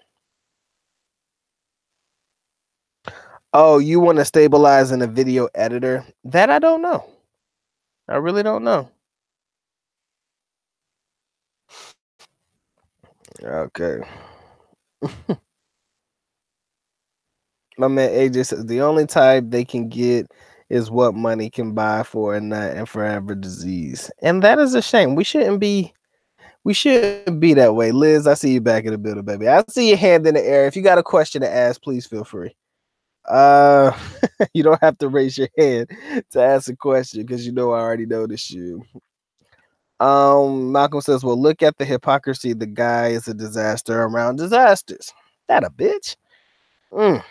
Oh, you want to stabilize in a video editor? That I don't know. I really don't know. Okay. My man AJ says the only type they can get is what money can buy for a nut and forever disease. And that is a shame. We shouldn't be that way. Liz, I see you back in the building, baby. I see your hand in the air. If you got a question to ask, please feel free. You don't have to raise your hand to ask a question because I already know this you. Malcolm says, well, look at the hypocrisy. The guy is a disaster around disasters. That a bitch. Mm.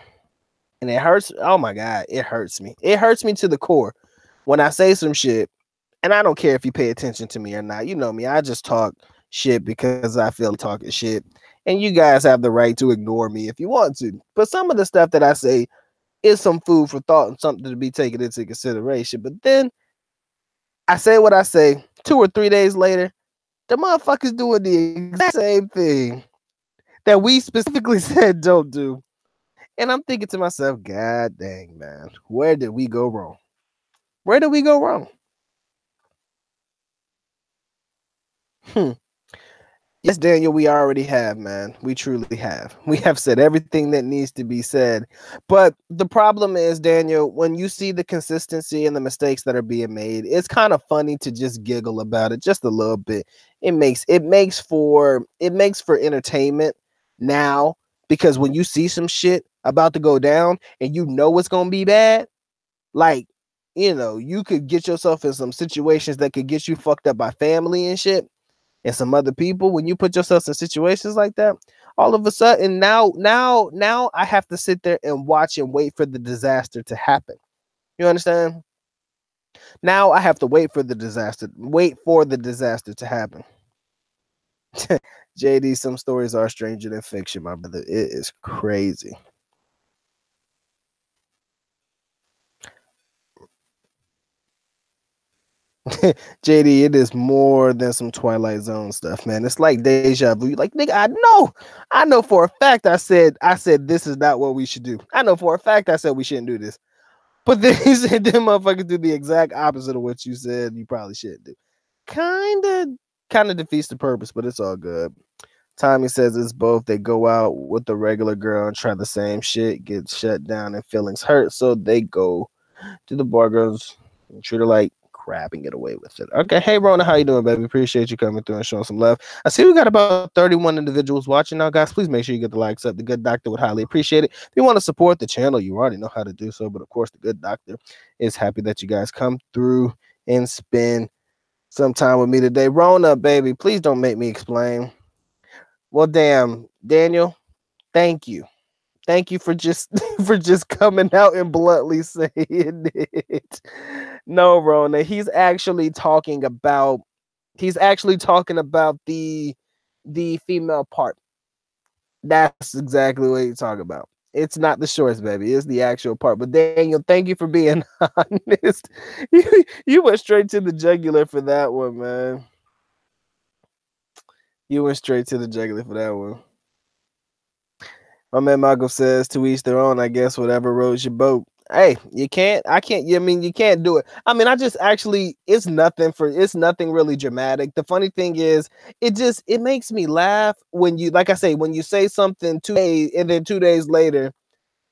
And it hurts. Oh my God, it hurts me. It hurts me to the core when I say some shit, and I don't care if you pay attention to me or not. You know me, I just talk shit because I feel talking shit. And you guys have the right to ignore me if you want to. But some of the stuff that I say is some food for thought and something to be taken into consideration. But then I say what I say 2 or 3 days later, the motherfuckers doing the exact same thing that we specifically said don't do. And I'm thinking to myself, God dang, man, where did we go wrong? Where did we go wrong? Hmm. Yes, Daniel, we already have, man. We truly have. We have said everything that needs to be said. But the problem is, Daniel, when you see the consistency and the mistakes that are being made, it's kind of funny to just giggle about it just a little bit. It makes for entertainment now, because when you see some shit about to go down and you know it's gonna be bad, like, you could get yourself in some situations that could get you fucked up by family and shit and some other people. When you put yourself in situations like that, all of a sudden now I have to sit there and watch and wait for the disaster to happen. You understand? Now I have to wait for the disaster to happen. JD, some stories are stranger than fiction, my brother. It is crazy. JD, it is more than some Twilight Zone stuff, man. It's like deja vu. Like, nigga, I know for a fact I said this is not what we should do. I know for a fact I said we shouldn't do this. But then he said them motherfuckers do the exact opposite of what you said you probably shouldn't do. Kinda defeats the purpose, but it's all good. Tommy says it's both. They go out with the regular girl and try the same shit, get shut down and feelings hurt, so they go to the bar girls and treat her like crap and get away with it. Okay, hey Rona, how you doing, baby? Appreciate you coming through and showing some love. I see we got about 31 individuals watching now, guys. Please make sure you get the likes up. The Good Doctor would highly appreciate it. If you want to support the channel, you already know how to do so. But of course, the Good Doctor is happy that you guys come through and spend some time with me today. Rona, baby, please don't make me explain. Well, damn, Daniel, thank you. Thank you for just for just coming out and bluntly saying it. No, Rona, he's actually talking about the female part. That's exactly what he's talking about. It's not the shorts, baby. It's the actual part. But Daniel, thank you for being honest. You went straight to the jugular for that one, man. You went straight to the jugular for that one. My man Malcolm says to each their own, I guess, whatever rows your boat. Hey, you can't, I can't, I mean, you can't do it. I mean, I just actually, it's nothing really dramatic. The funny thing is, it makes me laugh when you, like I say, when you say something 2 days and then 2 days later,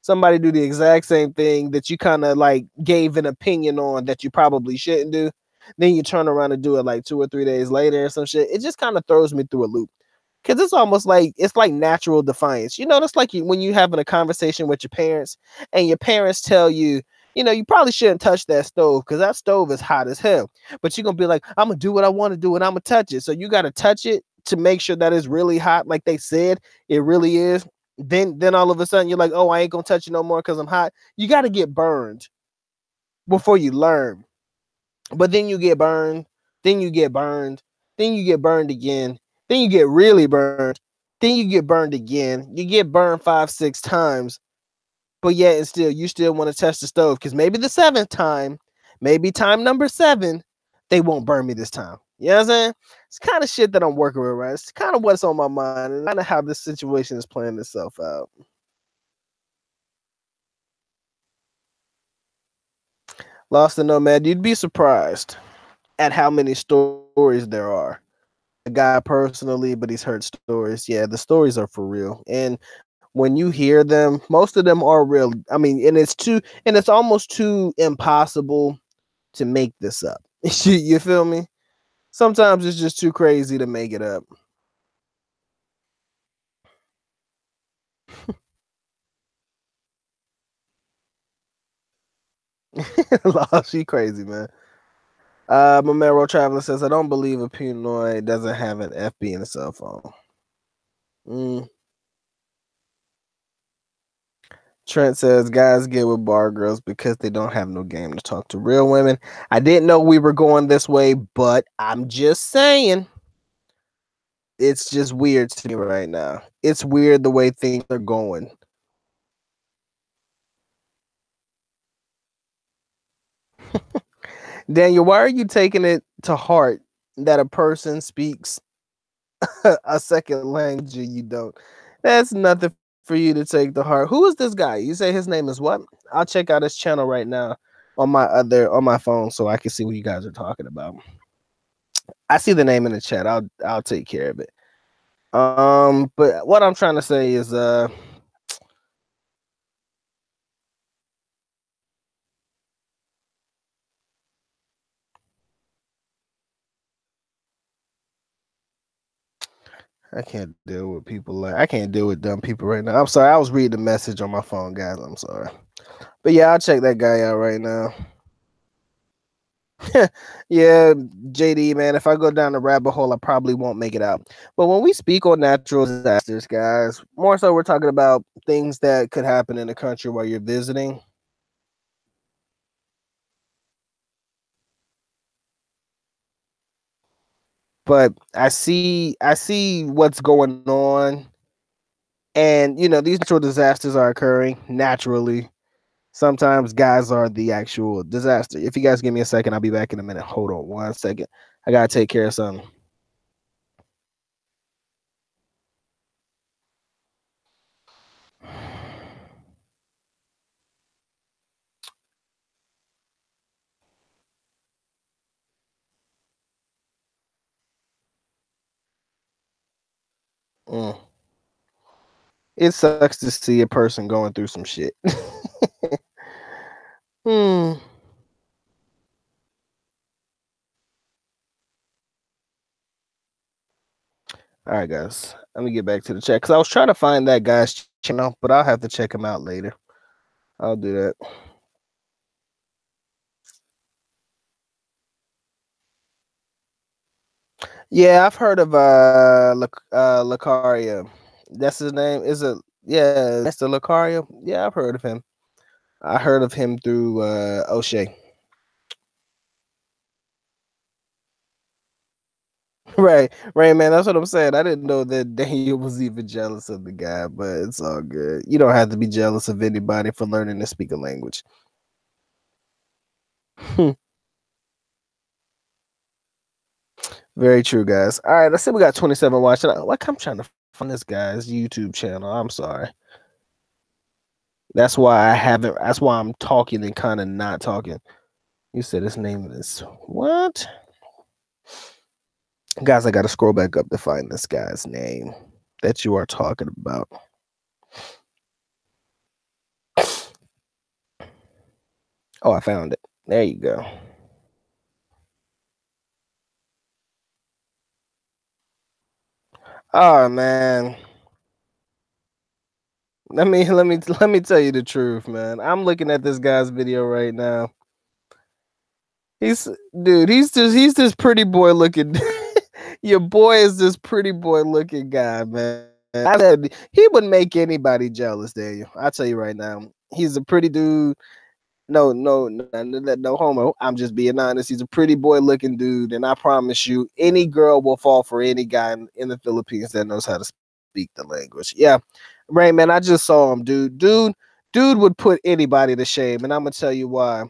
somebody do the exact same thing that you kind of like gave an opinion on that you probably shouldn't do. Then you turn around and do it like 2 or 3 days later or some shit. It just kind of throws me through a loop. Cause it's almost like it's like natural defiance. That's like when you having a conversation with your parents and your parents tell you, you probably shouldn't touch that stove because that stove is hot as hell. But you're gonna be like, I'm gonna do what I want to do and I'm gonna touch it. So you gotta touch it to make sure that it's really hot, like they said it really is. Then all of a sudden you're like, oh, I ain't gonna touch it no more because I'm hot. You gotta get burned before you learn. But then you get burned, then you get burned, then you get burned again, then you get really burned, then you get burned again. You get burned 5, 6 times, but yet and still you still want to touch the stove because maybe the seventh time, maybe time number 7, they won't burn me this time. You know what I'm saying? It's kind of shit that I'm working with, right? It's kind of what's on my mind and kind of how this situation is playing itself out. Lost and Nomad, you'd be surprised at how many stories there are. A guy personally, but he's heard stories. Yeah, the stories are for real. And when you hear them, most of them are real. I mean, and it's almost too impossible to make this up. You feel me? Sometimes it's just too crazy to make it up. She crazy, man. Momero Traveler says, I don't believe a Pinoy doesn't have an FB in a cell phone. Trent says, guys get with bar girls because they don't have no game to talk to real women. I didn't know we were going this way, but I'm just saying. It's just weird to me right now. It's weird the way things are going. Daniel, why are you taking it to heart that a person speaks a second language and you don't? That's nothing for you to take to heart. Who is this guy? You say his name is what? I'll check out his channel right now on my phone so I can see what you guys are talking about. I see the name in the chat. I'll take care of it. But what I'm trying to say is I can't deal with people like I can't deal with dumb people right now. I'm sorry. I was reading the message on my phone, guys. I'm sorry. But yeah, I'll check that guy out right now. Yeah, JD, man, if I go down the rabbit hole, I probably won't make it out. But when we speak on natural disasters, guys, more so we're talking about things that could happen in the country while you're visiting. But I see what's going on. And you know, these natural disasters are occurring naturally. Sometimes guys are the actual disaster. If you guys give me a second, I'll be back in a minute. Hold on 1 second. I gotta take care of something. Mm. It sucks to see a person going through some shit. Hmm. All right, guys. Let me get back to the chat because I was trying to find that guy's channel, but I'll have to check him out later. I'll do that. Yeah, I've heard of Lucario. That's his name. Is it? Yeah, that's the Lucario. Yeah, I've heard of him. I heard of him through O'Shea. Right, man. That's what I'm saying. I didn't know that Daniel was even jealous of the guy, but it's all good. You don't have to be jealous of anybody for learning to speak a language. Very true, guys. All right, let's say we got 27 watching. Like I'm trying to find this guy's YouTube channel. I'm sorry. That's why I haven't. That's why I'm talking and kind of not talking. You said his name is what? Guys, I got to scroll back up to find this guy's name that you are talking about. Oh, I found it. There you go. Oh man. Let me tell you the truth, man. I'm looking at this guy's video right now. He's dude, he's this pretty boy looking your boy is this pretty boy looking guy, man. I said he would make anybody jealous, Daniel. I'll tell you right now. He's a pretty dude. No homo. I'm just being honest. He's a pretty boy looking dude, and I promise you, any girl will fall for any guy in the Philippines that knows how to speak the language. Yeah, Rain, man. I just saw him, dude. Dude would put anybody to shame, and I'm gonna tell you why.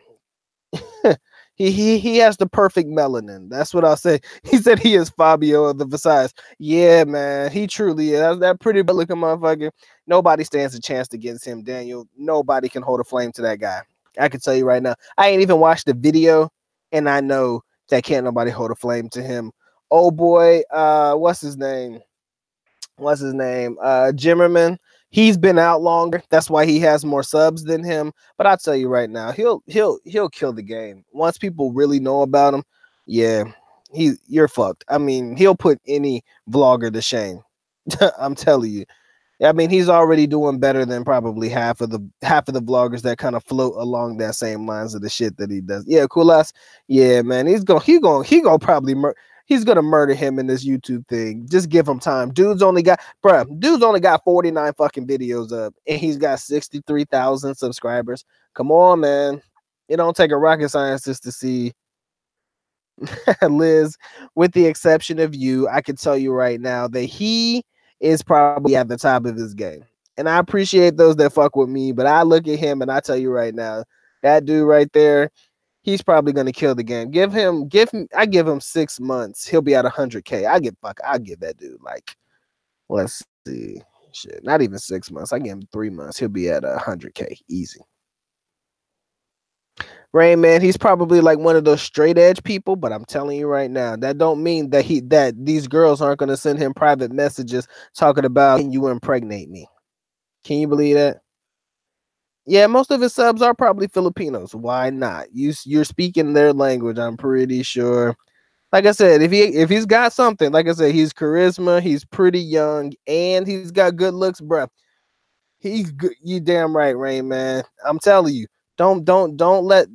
He has the perfect melanin. That's what I'll say. He said he is Fabio of the Versailles. Yeah, man. He truly is. That pretty good looking motherfucker. Nobody stands a chance against him, Daniel. Nobody can hold a flame to that guy. I can tell you right now. I ain't even watched the video, and I know that can't nobody hold a flame to him. Oh boy, what's his name? Jimmerman. He's been out longer. That's why he has more subs than him. But I'll tell you right now, he'll kill the game. Once people really know about him, yeah, you're fucked. I mean, he'll put any vlogger to shame. I'm telling you. I mean, he's already doing better than probably half of the vloggers that kind of float along that same lines of the shit that he does. Yeah, Cool Ass. Yeah, man, he gonna probably he's gonna murder him in this YouTube thing. Just give him time. Dude's only got 49 fucking videos up, and he's got 63,000 subscribers. Come on, man. It don't take a rocket scientist to see. Liz, with the exception of you, I can tell you right now that he is probably at the top of his game. And I appreciate those that fuck with me, but I look at him and I tell you right now, that dude right there, he's probably gonna kill the game. I give him 6 months, he'll be at 100K. I give that dude like, let's see, shit, not even 6 months. I give him 3 months, he'll be at 100K easy. Rain Man, he's probably like one of those straight edge people, but I'm telling you right now, that don't mean that these girls aren't gonna send him private messages talking about, can you impregnate me? Can you believe that? Yeah, most of his subs are probably Filipinos. Why not? You're speaking their language, I'm pretty sure. Like I said, if he's got something, like I said, he's charisma, he's pretty young, and he's got good looks, bruh. He's good. You damn right, Rain Man. I'm telling you. Don't let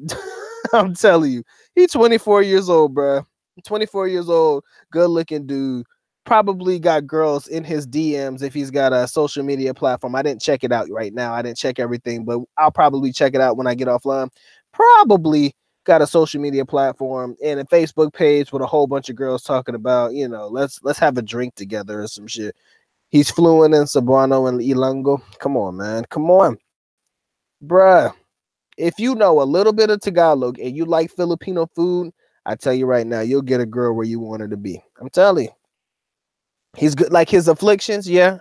I'm telling you. He's 24 years old, bro. 24 years old, good looking dude. Probably got girls in his DMs if he's got a social media platform. I didn't check it out right now. I didn't check everything, but I'll probably check it out when I get offline. Probably got a social media platform and a Facebook page with a whole bunch of girls talking about, let's have a drink together or some shit. He's fluent in Cebuano and Ilonggo. Come on, man. Come on. Bruh. If you know a little bit of Tagalog and you like Filipino food, I tell you right now, you'll get a girl where you want her to be. I'm telling you. He's good. Like his afflictions, yeah.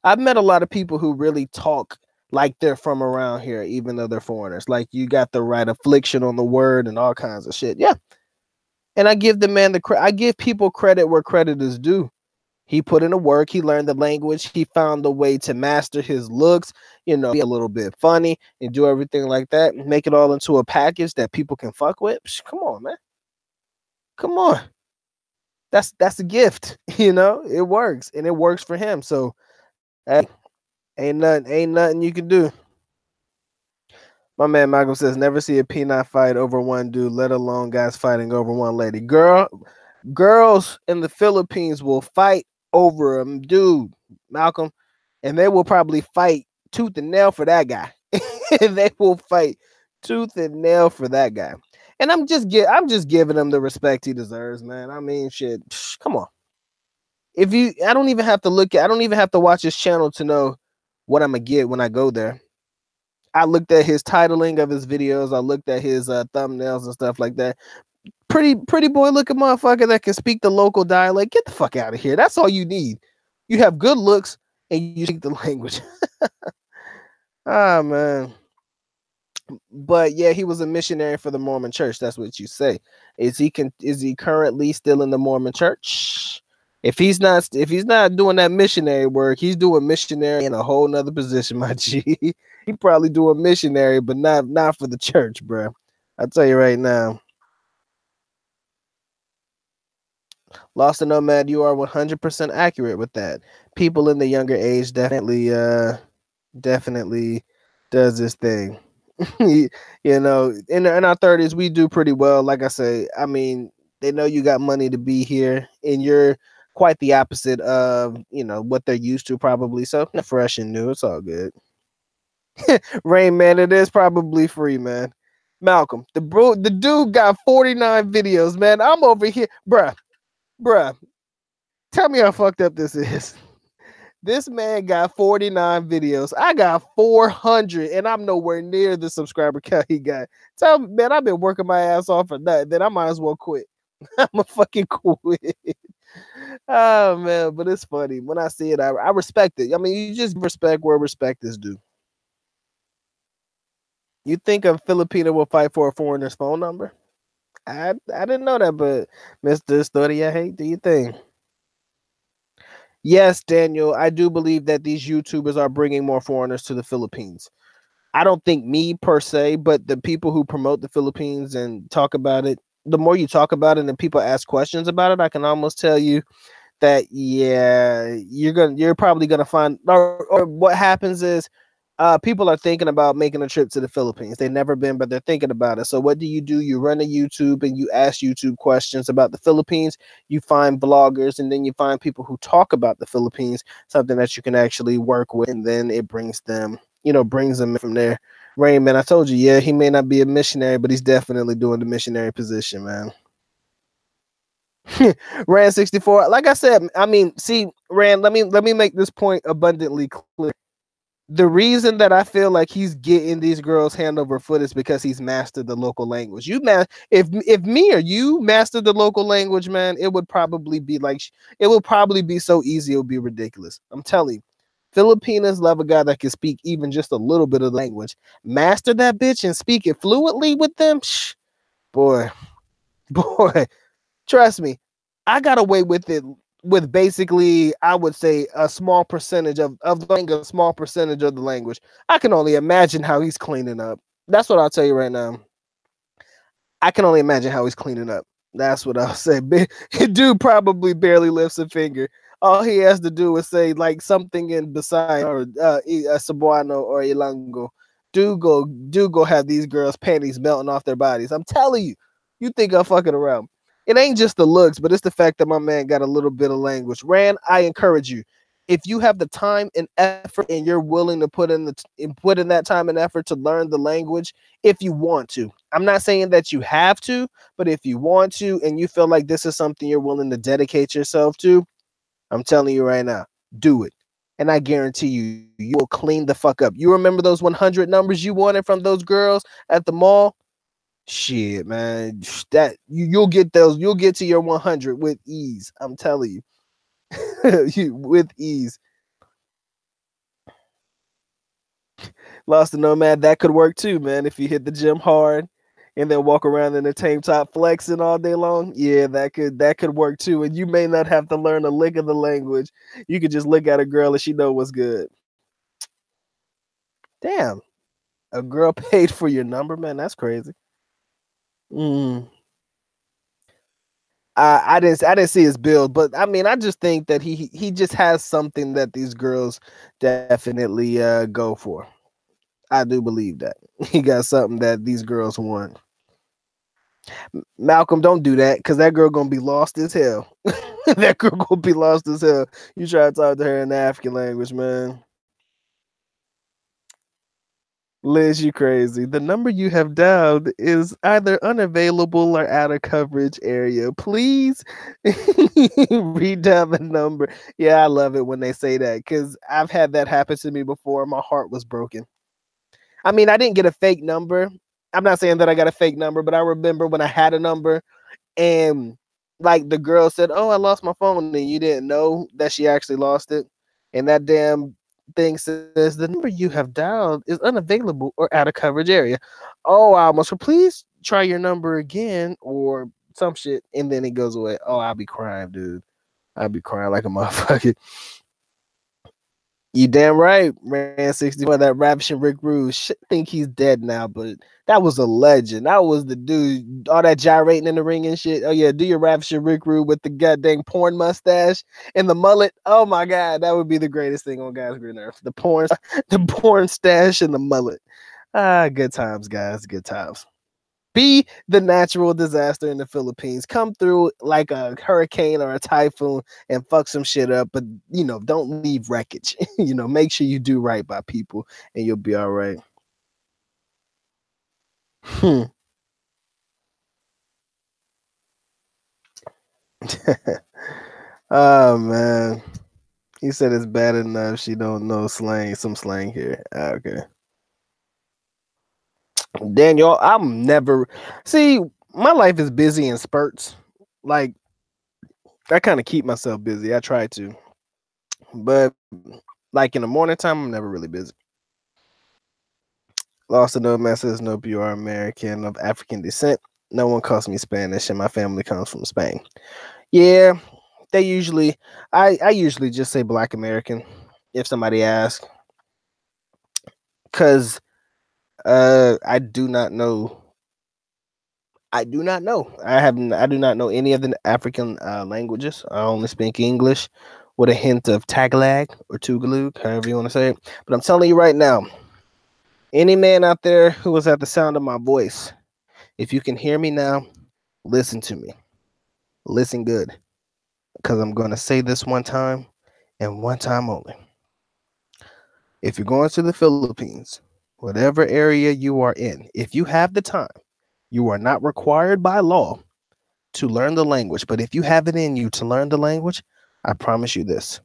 I've met a lot of people who really talk like they're from around here, even though they're foreigners. Like you got the right affliction on the word and all kinds of shit. Yeah. And I give the man I give people credit where credit is due. He put in the work. He learned the language. He found a way to master his looks, be a little bit funny and do everything like that. Make it all into a package that people can fuck with. Come on, man. Come on. That's a gift. It works and it works for him. So, hey, ain't nothing you can do. My man Michael says, never see a peanut fight over one dude, let alone guys fighting over one lady. Girls in the Philippines will fight over a dude, Malcolm, and they will probably fight tooth and nail for that guy. They will fight tooth and nail for that guy. And I'm just giving him the respect he deserves, man. I mean, shit, come on. I don't even have to watch his channel to know what I'm gonna get when I go there. I looked at his titling of his videos. I looked at his thumbnails and stuff like that. Pretty boy looking motherfucker that can speak the local dialect. Get the fuck out of here. That's all you need. You have good looks and you speak the language. Ah, man. But yeah, he was a missionary for the Mormon church. That's what you say. Is he currently still in the Mormon church? If he's not doing that missionary work, he's doing missionary in a whole nother position, my G. He probably doing missionary, but not for the church, bro. I'll tell you right now. Lost and Nomad, you are 100% accurate with that. People in the younger age definitely does this thing. In our 30s, we do pretty well. Like I say, I mean, they know you got money to be here, and you're quite the opposite of what they're used to, probably. So fresh and new, it's all good. Rain Man, it is probably free, man. Malcolm, the dude got 49 videos, man. I'm over here, bruh. Tell me how fucked up this is. This man got 49 videos. I got 400, and I'm nowhere near the subscriber count he got. Tell me, man, I've been working my ass off for that. Then I might as well quit. I'm a fucking quit. Oh man, but it's funny when I see it. I respect it. I mean, you just respect where respect is due. You think a Filipino will fight for a foreigner's phone number? I didn't know that, but Mr. Story, I hate. Do you think? Yes, Daniel, I do believe that these YouTubers are bringing more foreigners to the Philippines. I don't think me per se, but the people who promote the Philippines and talk about it, the more you talk about it and people ask questions about it, I can almost tell you that you're probably gonna find, or what happens is people are thinking about making a trip to the Philippines. They've never been, but they're thinking about it. So what do? You run a YouTube and you ask YouTube questions about the Philippines. You find bloggers, and then you find people who talk about the Philippines, something that you can actually work with, and then it brings them, brings them from there. Raymond, I told you, yeah, he may not be a missionary, but he's definitely doing the missionary position, man. Rand 64. Like I said, I mean, see, Rand, let me make this point abundantly clear. The reason that I feel like he's getting these girls hand over foot is because he's mastered the local language. If me or you mastered the local language, man, it would probably be so easy, it would be ridiculous. I'm telling you. Filipinas love a guy that can speak even just a little bit of the language. Master that bitch and speak it fluently with them. Boy, boy, trust me, I got away with it with basically, I would say, a small percentage of the language, a small percentage of the language. I can only imagine how he's cleaning up. That's what I'll tell you right now. I can only imagine how he's cleaning up. That's what I'll say. Dude probably barely lifts a finger. All he has to do is say like something in beside or Cebuano or Ilango. Do go have these girls' panties melting off their bodies. I'm telling you. You think I'm fucking around. It ain't just the looks, but it's the fact that my man got a little bit of language. Rand, I encourage you. If you have the time and effort and you're willing to put in that time and effort to learn the language, if you want to. I'm not saying that you have to, but if you want to and you feel like this is something you're willing to dedicate yourself to, I'm telling you right now, do it. And I guarantee you will clean the fuck up. You remember those 100 numbers you wanted from those girls at the mall? Shit, man. That you'll get those. You'll get to your 100 with ease. I'm telling you. With ease. Lost the Nomad, that could work too, man. If you hit the gym hard and then walk around in a tank top flexing all day long, yeah, that could work too. And you may not have to learn a lick of the language. You could just look at a girl and she know what's good. Damn, a girl paid for your number, man. That's crazy. Mm. I didn't see his build, but I mean, I just think that he just has something that these girls definitely go for. I do believe that he got something that these girls want. Malcolm, don't do that because that girl gonna be lost as hell. That girl gonna be lost as hell. You try to talk to her in the African language, man. Liz, you crazy. The number you have dialed is either unavailable or out of coverage area. Please read down the number. Yeah, I love it when they say that because I've had that happen to me before. My heart was broken. I mean, I didn't get a fake number. I'm not saying that I got a fake number, but I remember when I had a number and like the girl said, "Oh, I lost my phone," and you didn't know that she actually lost it. And that damn thing says the number you have dialed is unavailable or out of coverage area. Oh, I almost please try your number again or some shit, and then it goes away. Oh, I'll be crying, dude. I'll be crying like a motherfucker. You damn right, Ran 64. That ravishing Rick Rude. Think he's dead now, but that was a legend. That was the dude. All that gyrating in the ring and shit. Oh yeah, do your ravishing Rick Rude with the goddamn porn mustache and the mullet. Oh my god, that would be the greatest thing on God's green earth. The porn stash and the mullet. Ah, good times, guys. Good times. Be the natural disaster in the Philippines. Come through like a hurricane or a typhoon and fuck some shit up, but don't leave wreckage. Make sure you do right by people and you'll be all right. Oh man. He said it's bad enough she don't know some slang here. Okay. Daniel, I'm never see my life is busy in spurts. Like I kind of keep myself busy. I try to. But like in the morning time, I'm never really busy. Lost to no message, no you are American of African descent. No one calls me Spanish, and my family comes from Spain. Yeah, they usually, I usually just say Black American if somebody asks, because I do not know. I do not know. I do not know any of the African languages. I only speak English with a hint of Tagalog or Tugalog, however you want to say it. But I'm telling you right now, any man out there who is at the sound of my voice, if you can hear me now, listen to me. Listen good, because I'm going to say this one time and one time only. If you're going to the Philippines, whatever area you are in, if you have the time, you are not required by law to learn the language. But if you have it in you to learn the language, I promise you this.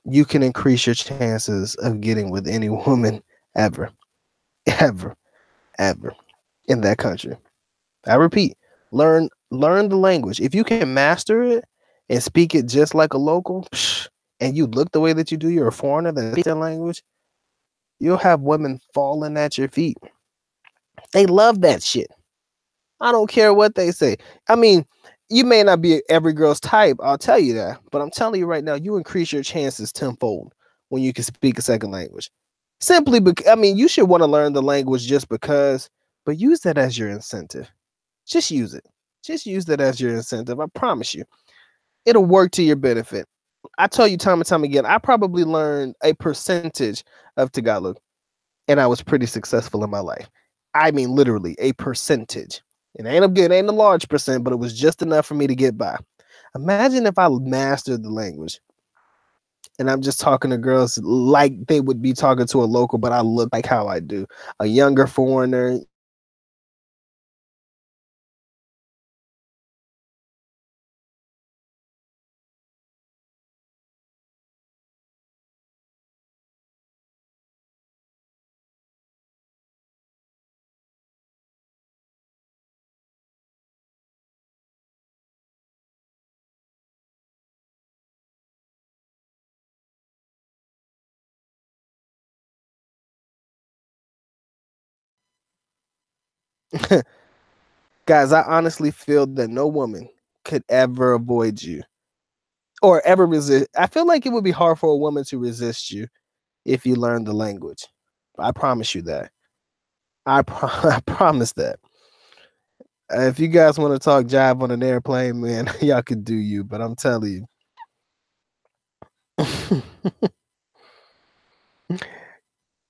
You can increase your chances of getting with any woman ever, ever, ever in that country. I repeat, learn the language. If you can master it and speak it just like a local, and you look the way that you do, you're a foreigner that speaks that language, you'll have women falling at your feet. They love that shit. I don't care what they say. I mean, you may not be every girl's type, I'll tell you that. But I'm telling you right now, you increase your chances tenfold when you can speak a second language. Simply because, I mean, you should want to learn the language just because, but use that as your incentive. Just use it. Just use that as your incentive. I promise you, it'll work to your benefit. I tell you time and time again, I probably learned a percentage of Tagalog, and I was pretty successful in my life. I mean, literally a percentage. It ain't a large percent, but it was just enough for me to get by. Imagine if I mastered the language and I'm just talking to girls like they would be talking to a local, but I look like how I do. A younger foreigner. Guys, I honestly feel that no woman could ever avoid you or ever resist. I feel like it would be hard for a woman to resist you if you learn the language. I promise you that. I promise that. If you guys want to talk jive on an airplane, man, y'all could do you, but I'm telling you.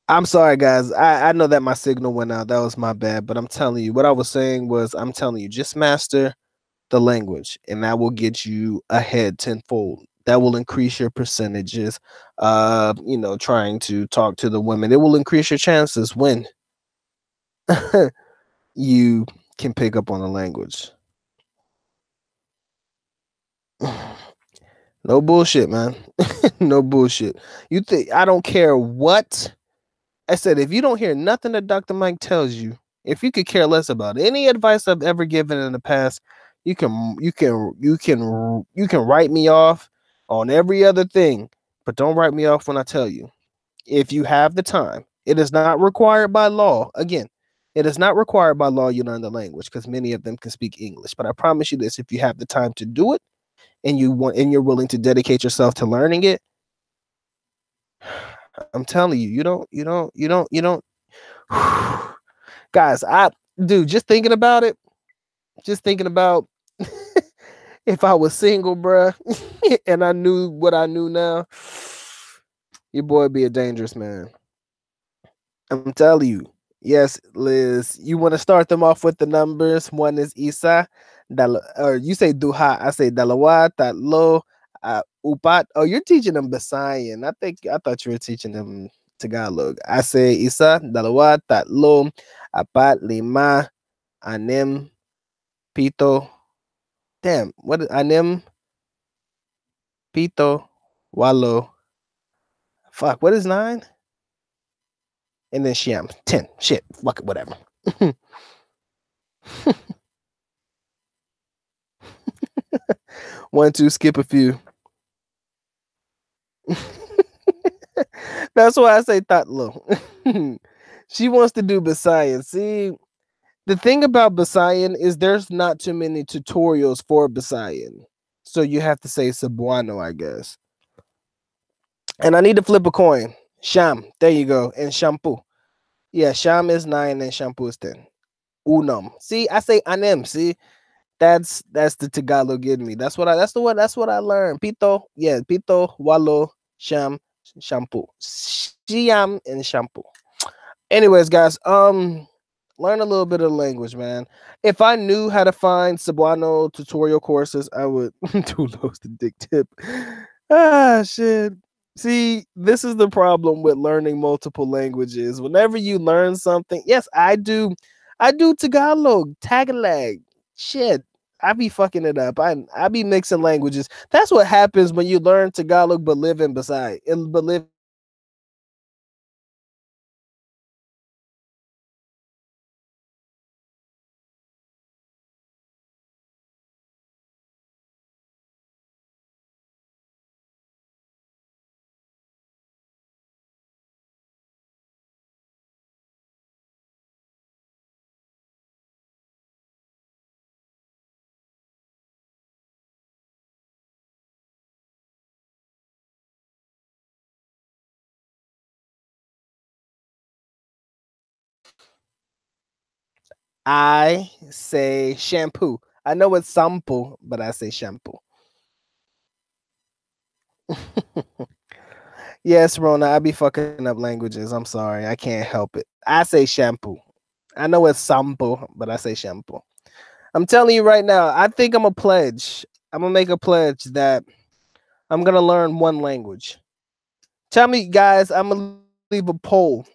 I'm sorry, guys. I know that my signal went out. That was my bad. But I'm telling you, what I was saying was, I'm telling you, just master the language, and that will get you ahead tenfold. That will increase your percentages. Trying to talk to the women. It will increase your chances when you can pick up on the language. No bullshit, man. No bullshit. You think I don't care what I said? If you don't hear nothing that Dr. Mike tells you, if you could care less about any advice I've ever given in the past, you can write me off on every other thing, but don't write me off when I tell you. If you have the time, it is not required by law. Again, it is not required by law you learn the language because many of them can speak English. But I promise you this: if you have the time to do it, and you're willing to dedicate yourself to learning it, I'm telling you, you don't. Guys, just thinking about it, just thinking about if I was single, bruh, and I knew what I knew now, your boy would be a dangerous man. I'm telling you. Yes, Liz, you want to start them off with the numbers. One is Isa, or you say Duha, I say Dalawa, Tatlo, Upat. Oh, you're teaching them Bisayan. I thought you were teaching them Tagalog. I say Isa, Dalawa, Tatlo, Apat, Lima, Anim, Pito. Damn, what is Anim, Pito, Walo. Fuck, what is 9? And then Shiam, 10. Shit, fuck it, whatever. One, two, skip a few. That's why I say Tatlo. She wants to do Bisayan. See, the thing about Bisayan is there's not too many tutorials for Bisayan. So you have to say Cebuano, I guess. And I need to flip a coin. Sham. There you go. And shampoo. Yeah, Sham is 9 and shampoo is 10. unum. See, I say anem. See, that's the Tagalog in me. That's what I learned. Pito, yeah, pito, walo, sham, shampoo. Siam and shampoo. Anyways, guys, learn a little bit of the language, man. If I knew how to find Cebuano tutorial courses, I would do those to dick tip. Ah, shit. See, this is the problem with learning multiple languages. Whenever you learn something, yes, I do Tagalog. Shit, I be fucking it up. I be mixing languages. That's what happens when you learn Tagalog but live in beside, but live in Bisaya. You learn Tagalog but you don't speak Bisaya. You learn Bisaya but you don't speak Tagalog. You learn Tagalog but you don't speak Bisaya. You learn Bisaya but you don't speak Tagalog. That's what happens when you learn multiple languages. I say shampoo. I know it's sampo, but I say shampoo. Yes, Rona, I be fucking up languages. I'm sorry. I can't help it. I say shampoo. I know it's sampo, but I say shampoo. I'm telling you right now, I think I'm a pledge. I'm gonna make a pledge that I'm gonna learn one language. Tell me, guys, I'm gonna leave a poll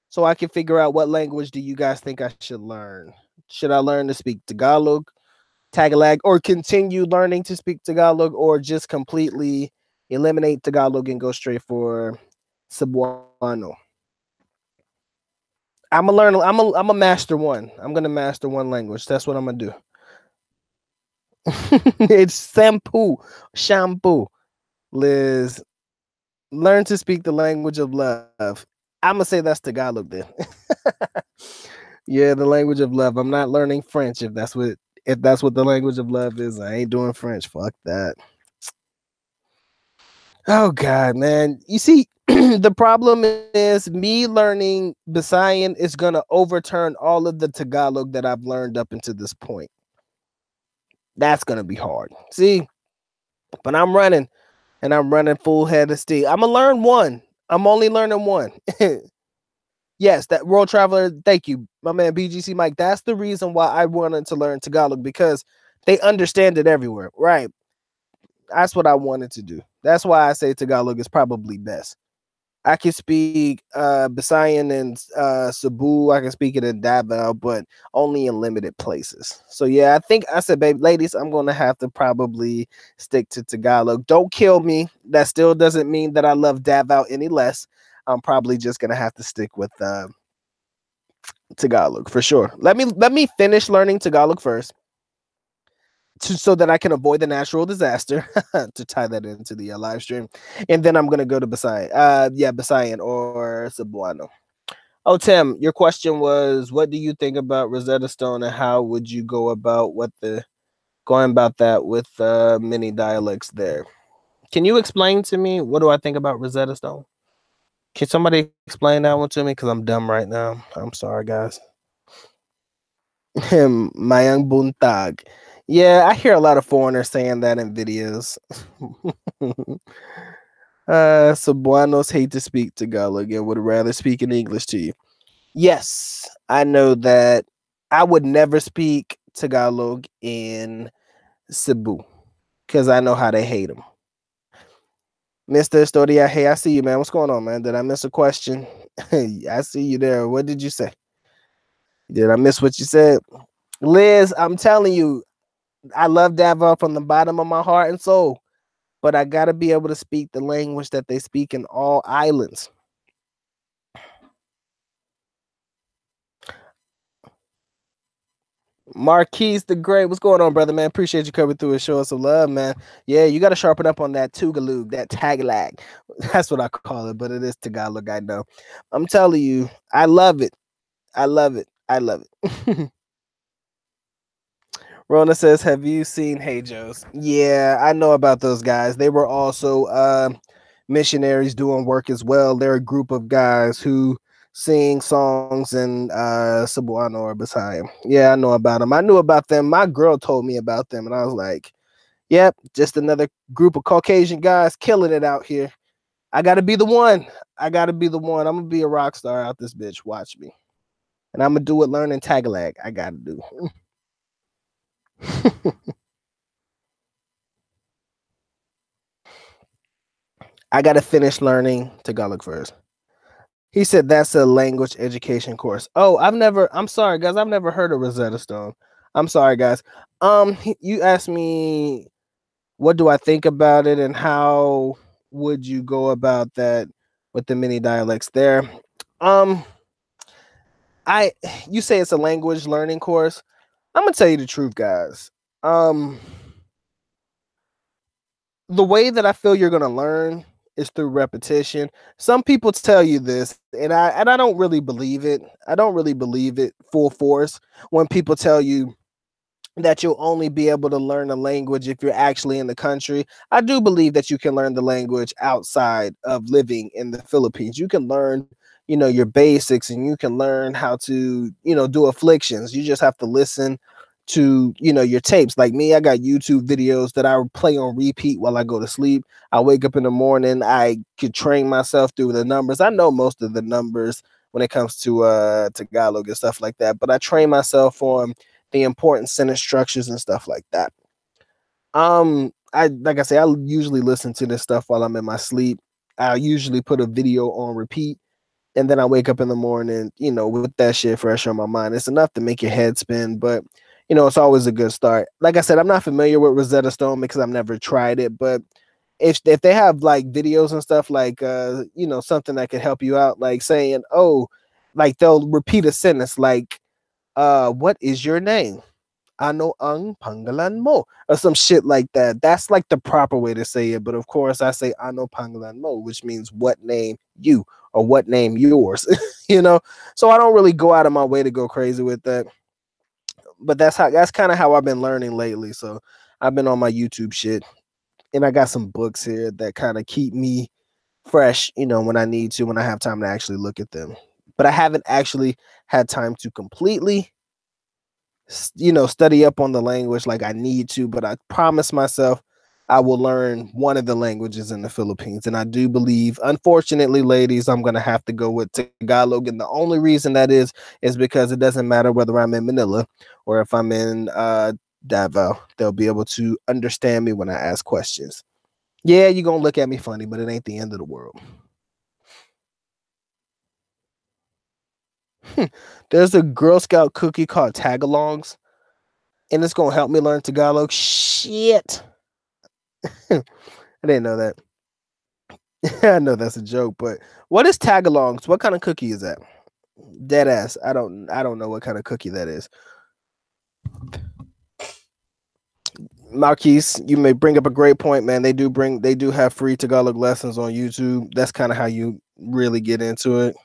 so I can figure out what language do you guys think I should learn. Should I learn to speak Tagalog, Tagalog, or continue learning to speak Tagalog, or just completely eliminate Tagalog and go straight for Cebuano? I'm gonna learn. I'm a master one. I'm gonna master one language. That's what I'm gonna do. It's shampoo. Liz, learn to speak the language of love. I'm gonna say that's Tagalog then. Yeah, the language of love. I'm not learning French if that's what the language of love is. I ain't doing French. Fuck that. Oh God, man. You see, the problem is me learning Bisayan is gonna overturn all of the Tagalog that I've learned up until this point. That's gonna be hard. See, but I'm running and I'm running full head of steam. I'm gonna learn one. I'm only learning one. Yes, that world traveler. Thank you, my man BGC Mike. That's the reason why I wanted to learn Tagalog because they understand it everywhere. Right. That's what I wanted to do. That's why I say Tagalog is probably best. I can speak Bisayan and Cebu. I can speak it in Davao, but only in limited places. So yeah, I think I said, babe, ladies, I'm gonna have to probably stick to Tagalog. Don't kill me. That still doesn't mean that I love Davao any less. I'm probably just gonna have to stick with Tagalog for sure. Let me finish learning Tagalog first, so that I can avoid the natural disaster to tie that into the live stream. And then I'm going to go to Bisayan. Yeah, Bisayan or Cebuano. Oh, Tim, your question was, what do you think about Rosetta Stone and how would you go about going about that with many dialects there? Can you explain to me what do I think about Rosetta Stone? Can somebody explain that one to me? Because I'm dumb right now. I'm sorry, guys. Mayang buntag. Yeah, I hear a lot of foreigners saying that in videos. Cebuanos hate to speak Tagalog and would rather speak in English to you. Yes, I know that I would never speak Tagalog in Cebu because I know how they hate them. Mr. Storia, hey, I see you, man. What's going on, man? Did I miss a question? I see you there. What did you say? Did I miss what you said? Liz, I'm telling you, I love Davao from the bottom of my heart and soul, but I got to be able to speak the language that they speak in all islands. Marquise the Great, what's going on, brother, man? Appreciate you coming through and showing some love, man. Yeah, you got to sharpen up on that Tugalug, that Tagalog. That's what I call it, but it is Tagalog, I know. I'm telling you, I love it. I love it. I love it. Rona says, have you seen Hey Joe's? Yeah, I know about those guys. They were also missionaries doing work as well. They're a group of guys who sing songs in Cebuano or Bisaya. Yeah, I know about them. I knew about them. My girl told me about them, and I was like, yep, just another group of Caucasian guys killing it out here. I gotta be the one. I gotta be the one. I'm gonna be a rock star out this bitch. Watch me. And I'm gonna do it learning Tagalog. I gotta do. I gotta finish learning Tagalog first. He said that's a language education course. Oh, I'm sorry, guys. I've never heard of Rosetta Stone. I'm sorry, guys. You asked me what do I think about it and how would you go about that with the many dialects there. Um, I you say it's a language learning course. I'm gonna tell you the truth, guys. Um, the way that I feel you're gonna learn is through repetition. Some people tell you this, and I don't really believe it. I don't really believe it full force when people tell you that you'll only be able to learn a language if you're actually in the country. I do believe that you can learn the language outside of living in the Philippines. You can learn, your basics and you can learn how to, do afflictions. You just have to listen to, your tapes. Like me, I got YouTube videos that I play on repeat while I go to sleep. I wake up in the morning, I could train myself through the numbers. I know most of the numbers when it comes to Tagalog and stuff like that, but I train myself on the important sentence structures and stuff like that. I like I say, I usually listen to this stuff while I'm in my sleep. I usually put a video on repeat, and then I wake up in the morning, with that shit fresh on my mind. It's enough to make your head spin, but it's always a good start. Like I said, I'm not familiar with Rosetta Stone because I've never tried it, but if they have like videos and stuff like something that could help you out, like saying, oh, like they'll repeat a sentence like what is your name? Ano ang pangalan mo? Or some shit like that. That's like the proper way to say it. But of course, I say ano pangalan mo, which means what name you or what name yours, So I don't really go out of my way to go crazy with that. But that's kind of how I've been learning lately. So I've been on my YouTube shit and I got some books here that kind of keep me fresh, when I need to, when I have time to actually look at them. But I haven't actually had time to completely study up on the language like I need to, but I promise myself I will learn one of the languages in the Philippines. And I do believe, unfortunately, ladies, I'm going to have to go with Tagalog. And the only reason that is because it doesn't matter whether I'm in Manila or if I'm in Davao. They'll be able to understand me when I ask questions. Yeah, you're going to look at me funny, but it ain't the end of the world. There's a Girl Scout cookie called Tagalongs, and it's gonna help me learn Tagalog. Shit. I didn't know that. I know that's a joke, but what is Tagalongs? What kind of cookie is that? Dead ass. I don't know what kind of cookie that is. Marquise, you may bring up a great point, man. They do have free Tagalog lessons on YouTube. That's kind of how you really get into it.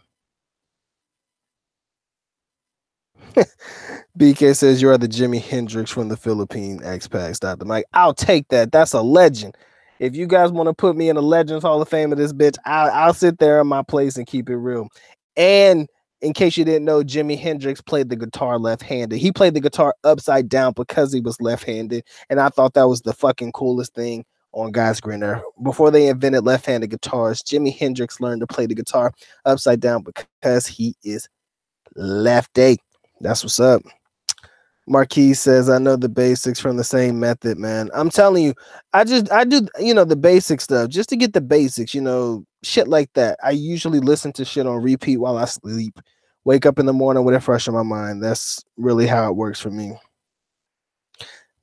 BK says you are the Jimi Hendrix from the Philippine expats. Dr. Mike, I'll take that. That's a legend. If you guys want to put me in the Legends Hall of Fame of this bitch, I'll sit there in my place and keep it real. And in case you didn't know, Jimi Hendrix played the guitar left-handed. He played the guitar upside down because he was left-handed, and I thought that was the fucking coolest thing on God's green earth. Before they invented left-handed guitars, Jimi Hendrix learned to play the guitar upside down because he is lefty. That's what's up. Marquis says, I know the basics from the same method, man. I'm telling you, I do, the basic stuff just to get the basics, shit like that. I usually listen to shit on repeat while I sleep, wake up in the morning with it fresh in my mind. That's really how it works for me.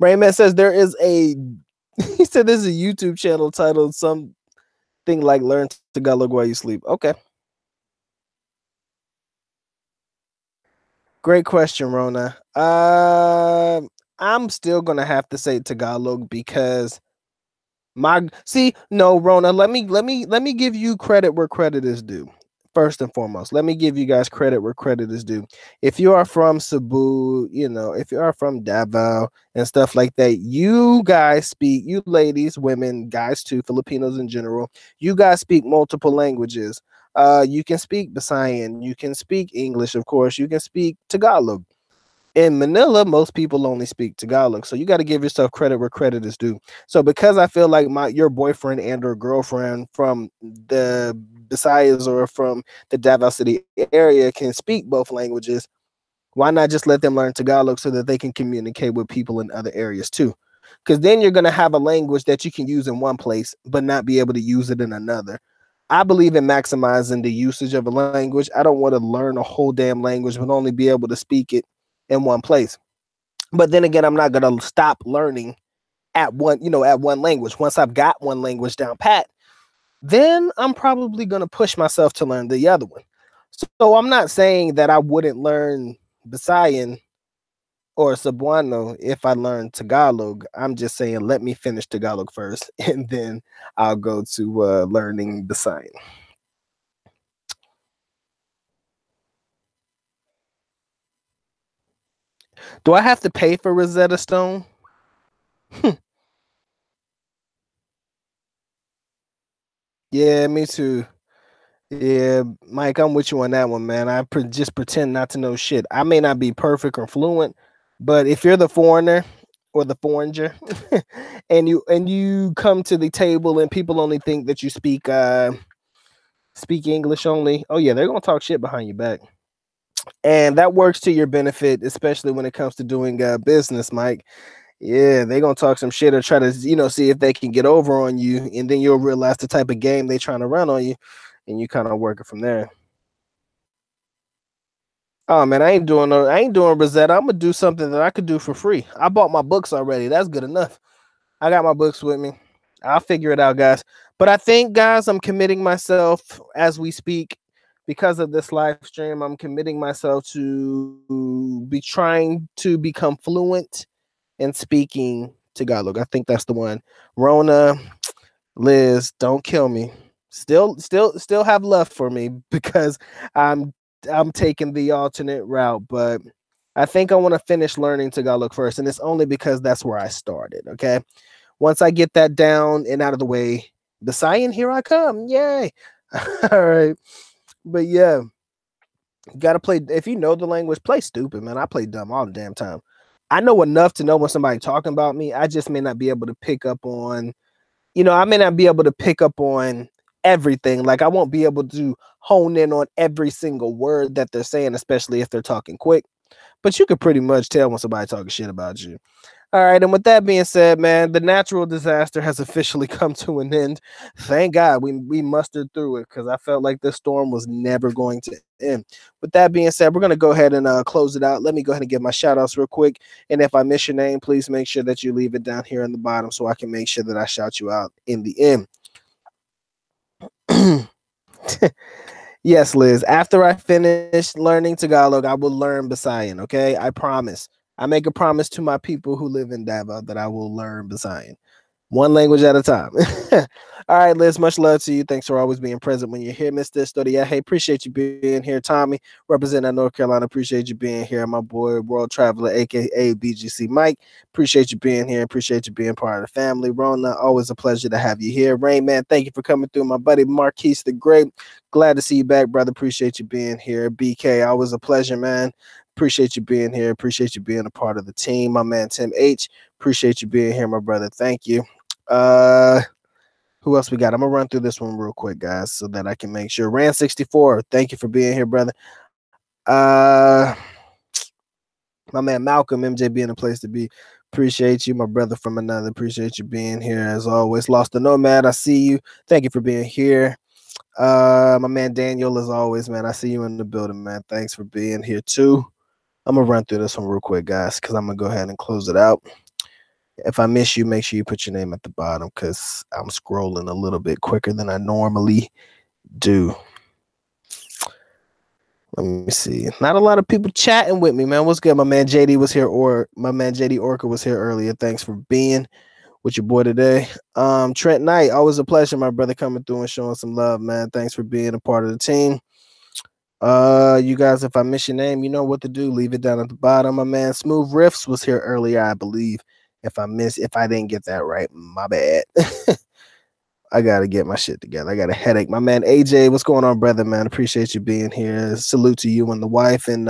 Brainman says he said there's a YouTube channel titled something like Learn Tagalog While You Sleep. Okay. Great question, Rona. I'm still gonna have to say Tagalog because Rona. Let me give you credit where credit is due. First and foremost, let me give you guys credit where credit is due. If you are from Cebu, if you are from Davao and stuff like that, you guys speak, you ladies, women, guys too, Filipinos in general, you guys speak multiple languages. You can speak Bisayan. You can speak English, of course. You can speak Tagalog. In Manila, most people only speak Tagalog, so you got to give yourself credit where credit is due. So because I feel like your boyfriend and or girlfriend from the Visayas or from the Davao City area can speak both languages, why not just let them learn Tagalog so that they can communicate with people in other areas too? Because then you're going to have a language that you can use in one place but not be able to use it in another. I believe in maximizing the usage of a language. I don't want to learn a whole damn language but only be able to speak it in one place. But then again, I'm not going to stop learning at one language. Once I've got one language down pat, then I'm probably going to push myself to learn the other one. So I'm not saying that I wouldn't learn Bisayan or Cebuano if I learn Tagalog. I'm just saying let me finish Tagalog first, and then I'll go to learning Bisayan. Do I have to pay for Rosetta Stone? Yeah, me too. Yeah, Mike, I'm with you on that one, man. Just pretend not to know shit. I may not be perfect or fluent, but if you're the foreigner or the foreigner, and you come to the table and people only think that you speak English only, oh yeah, they're gonna talk shit behind your back, and that works to your benefit, especially when it comes to doing business, Mike. Yeah, they gonna talk some shit or try to see if they can get over on you, and then you'll realize the type of game they trying to run on you, and you kind of work it from there. Oh man, I ain't doing Rosetta. I'm gonna do something that I could do for free. I bought my books already. That's good enough. I got my books with me. I'll figure it out, guys. But I think, guys, I'm committing myself as we speak because of this live stream. I'm committing myself to be trying to become fluent in speaking Tagalog. I think that's the one. Rona, Liz, don't kill me. Still have love for me because I'm I'm taking the alternate route, but I think I want to finish learning Tagalog first, and it's only because that's where I started. Okay, once I get that down and out of the way, the Visayan, here I come! Yay! All right, but yeah, you gotta play. If you know the language, play stupid, man. I play dumb all the damn time. I know enough to know when somebody talking about me. I just may not be able to pick up on I may not be able to pick up on everything. Like I won't be able to hone in on every single word that they're saying, especially if they're talking quick. But you could pretty much tell when somebody talking shit about you. All right, and with that being said, man, the natural disaster has officially come to an end. Thank God we mustered through it because I felt like this storm was never going to end. With that being said, we're gonna go ahead and close it out. Let me go ahead and give my shout outs real quick. And if I miss your name, please make sure that you leave it down here in the bottom so I can make sure that I shout you out in the end. Yes, Liz. After I finish learning Tagalog, I will learn Bisayan. Okay, I promise. I make a promise to my people who live in Davao that I will learn Bisayan, one language at a time. All right, Liz, much love to you. Thanks for always being present when you're here, Mr. Stodia. Hey, appreciate you being here. Tommy, representing North Carolina, appreciate you being here. My boy, World Traveler, aka BGC Mike, appreciate you being here. Appreciate you being part of the family. Rona, always a pleasure to have you here. Rain Man, thank you for coming through. My buddy Marquise the Great, glad to see you back, brother. Appreciate you being here. BK, always a pleasure, man. Appreciate you being here. Appreciate you being a part of the team. My man Tim H, appreciate you being here, my brother. Thank you. Uh, who else we got? I'm gonna run through this one real quick, guys, so that I can make sure. Rand 64, thank you for being here, brother. Uh, my man Malcolm, MJ being a place to be. Appreciate you, my brother from another. Appreciate you being here as always. Lost the Nomad, I see you. Thank you for being here. My man Daniel, as always, man. I see you in the building, man. Thanks for being here too. I'm gonna run through this one real quick, guys, because I'm gonna go ahead and close it out. If I miss you, make sure you put your name at the bottom because I'm scrolling a little bit quicker than I normally do. Let me see. Not a lot of people chatting with me, man. What's good? My man JD was here, or my man JD Orca was here earlier. Thanks for being with your boy today. Trent Knight, always a pleasure, my brother, coming through and showing some love, man. Thanks for being a part of the team. You guys, if I miss your name, you know what to do. Leave it down at the bottom. My man Smooth Riffs was here earlier, I believe. If I didn't get that right, my bad. I gotta get my shit together. I got a headache. My man AJ, what's going on, brother? Man, appreciate you being here. Salute to you and the wife, and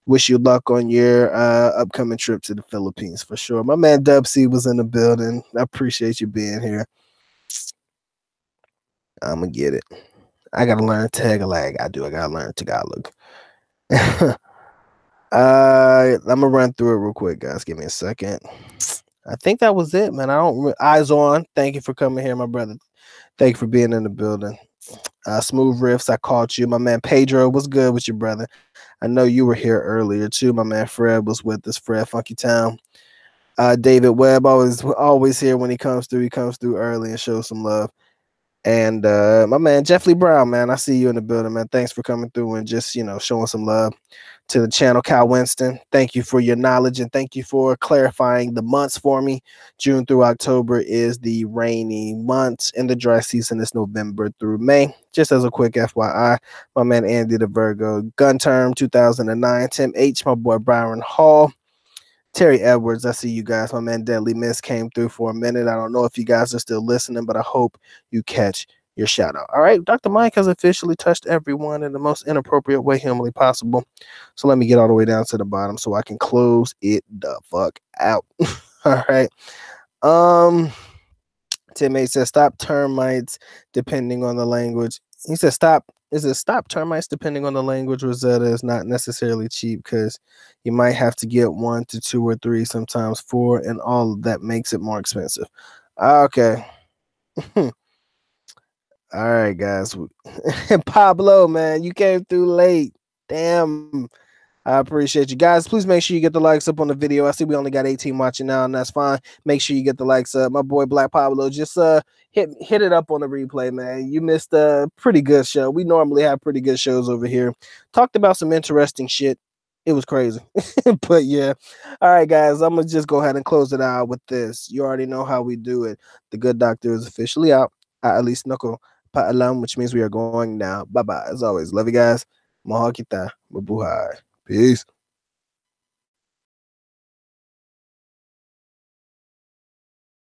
wish you luck on your upcoming trip to the Philippines for sure. My man Dub C was in the building. I appreciate you being here. I'm gonna get it. I gotta learn Tagalog. I gotta learn Tagalog. I'm gonna run through it real quick, guys. Give me a second. I think that was it, man. I don't eyes on. Thank you for coming here, my brother. Thank you for being in the building. Smooth Riffs, I caught you. My man Pedro, what's good with you, brother? I know you were here earlier too. My man Fred was with us. Fred Funky Town. David Webb, always here when he comes through. He comes through early and shows some love. And my man Jeffrey Brown, man, I see you in the building, man. Thanks for coming through and just showing some love to the channel. Cal Winston, thank you for your knowledge and thank you for clarifying the months for me. June through October is the rainy months, and the dry season is November through May. Just as a quick FYI, my man Andy the Virgo, Gun Term 2009, Tim H, my boy Byron Hall, Terry Edwards, I see you guys. My man Deadly Miss came through for a minute. I don't know if you guys are still listening, but I hope you catch your shout out. All right, Dr. Mike has officially touched everyone in the most inappropriate way humanly possible. So let me get all the way down to the bottom so I can close it the fuck out. All right. Tim A says stop termites depending on the language. He says stop. Is it stop termites depending on the language? Rosetta is not necessarily cheap because you might have to get 1 to 2 or 3, sometimes 4, and all of that makes it more expensive. Okay. All right, guys. Pablo, man, you came through late. Damn. I appreciate you guys. Please make sure you get the likes up on the video. I see we only got 18 watching now, and that's fine. Make sure you get the likes up. My boy Black Pablo, just hit it up on the replay, man. You missed a pretty good show. We normally have pretty good shows over here. Talked about some interesting shit. It was crazy. But yeah. All right, guys. I'm gonna just go ahead and close it out with this. You already know how we do it. The Good Doctor is officially out. At least Noko Paalam, which means we are going now. Bye bye. As always, love you guys. Mahal kita. Mabuhay. Peace.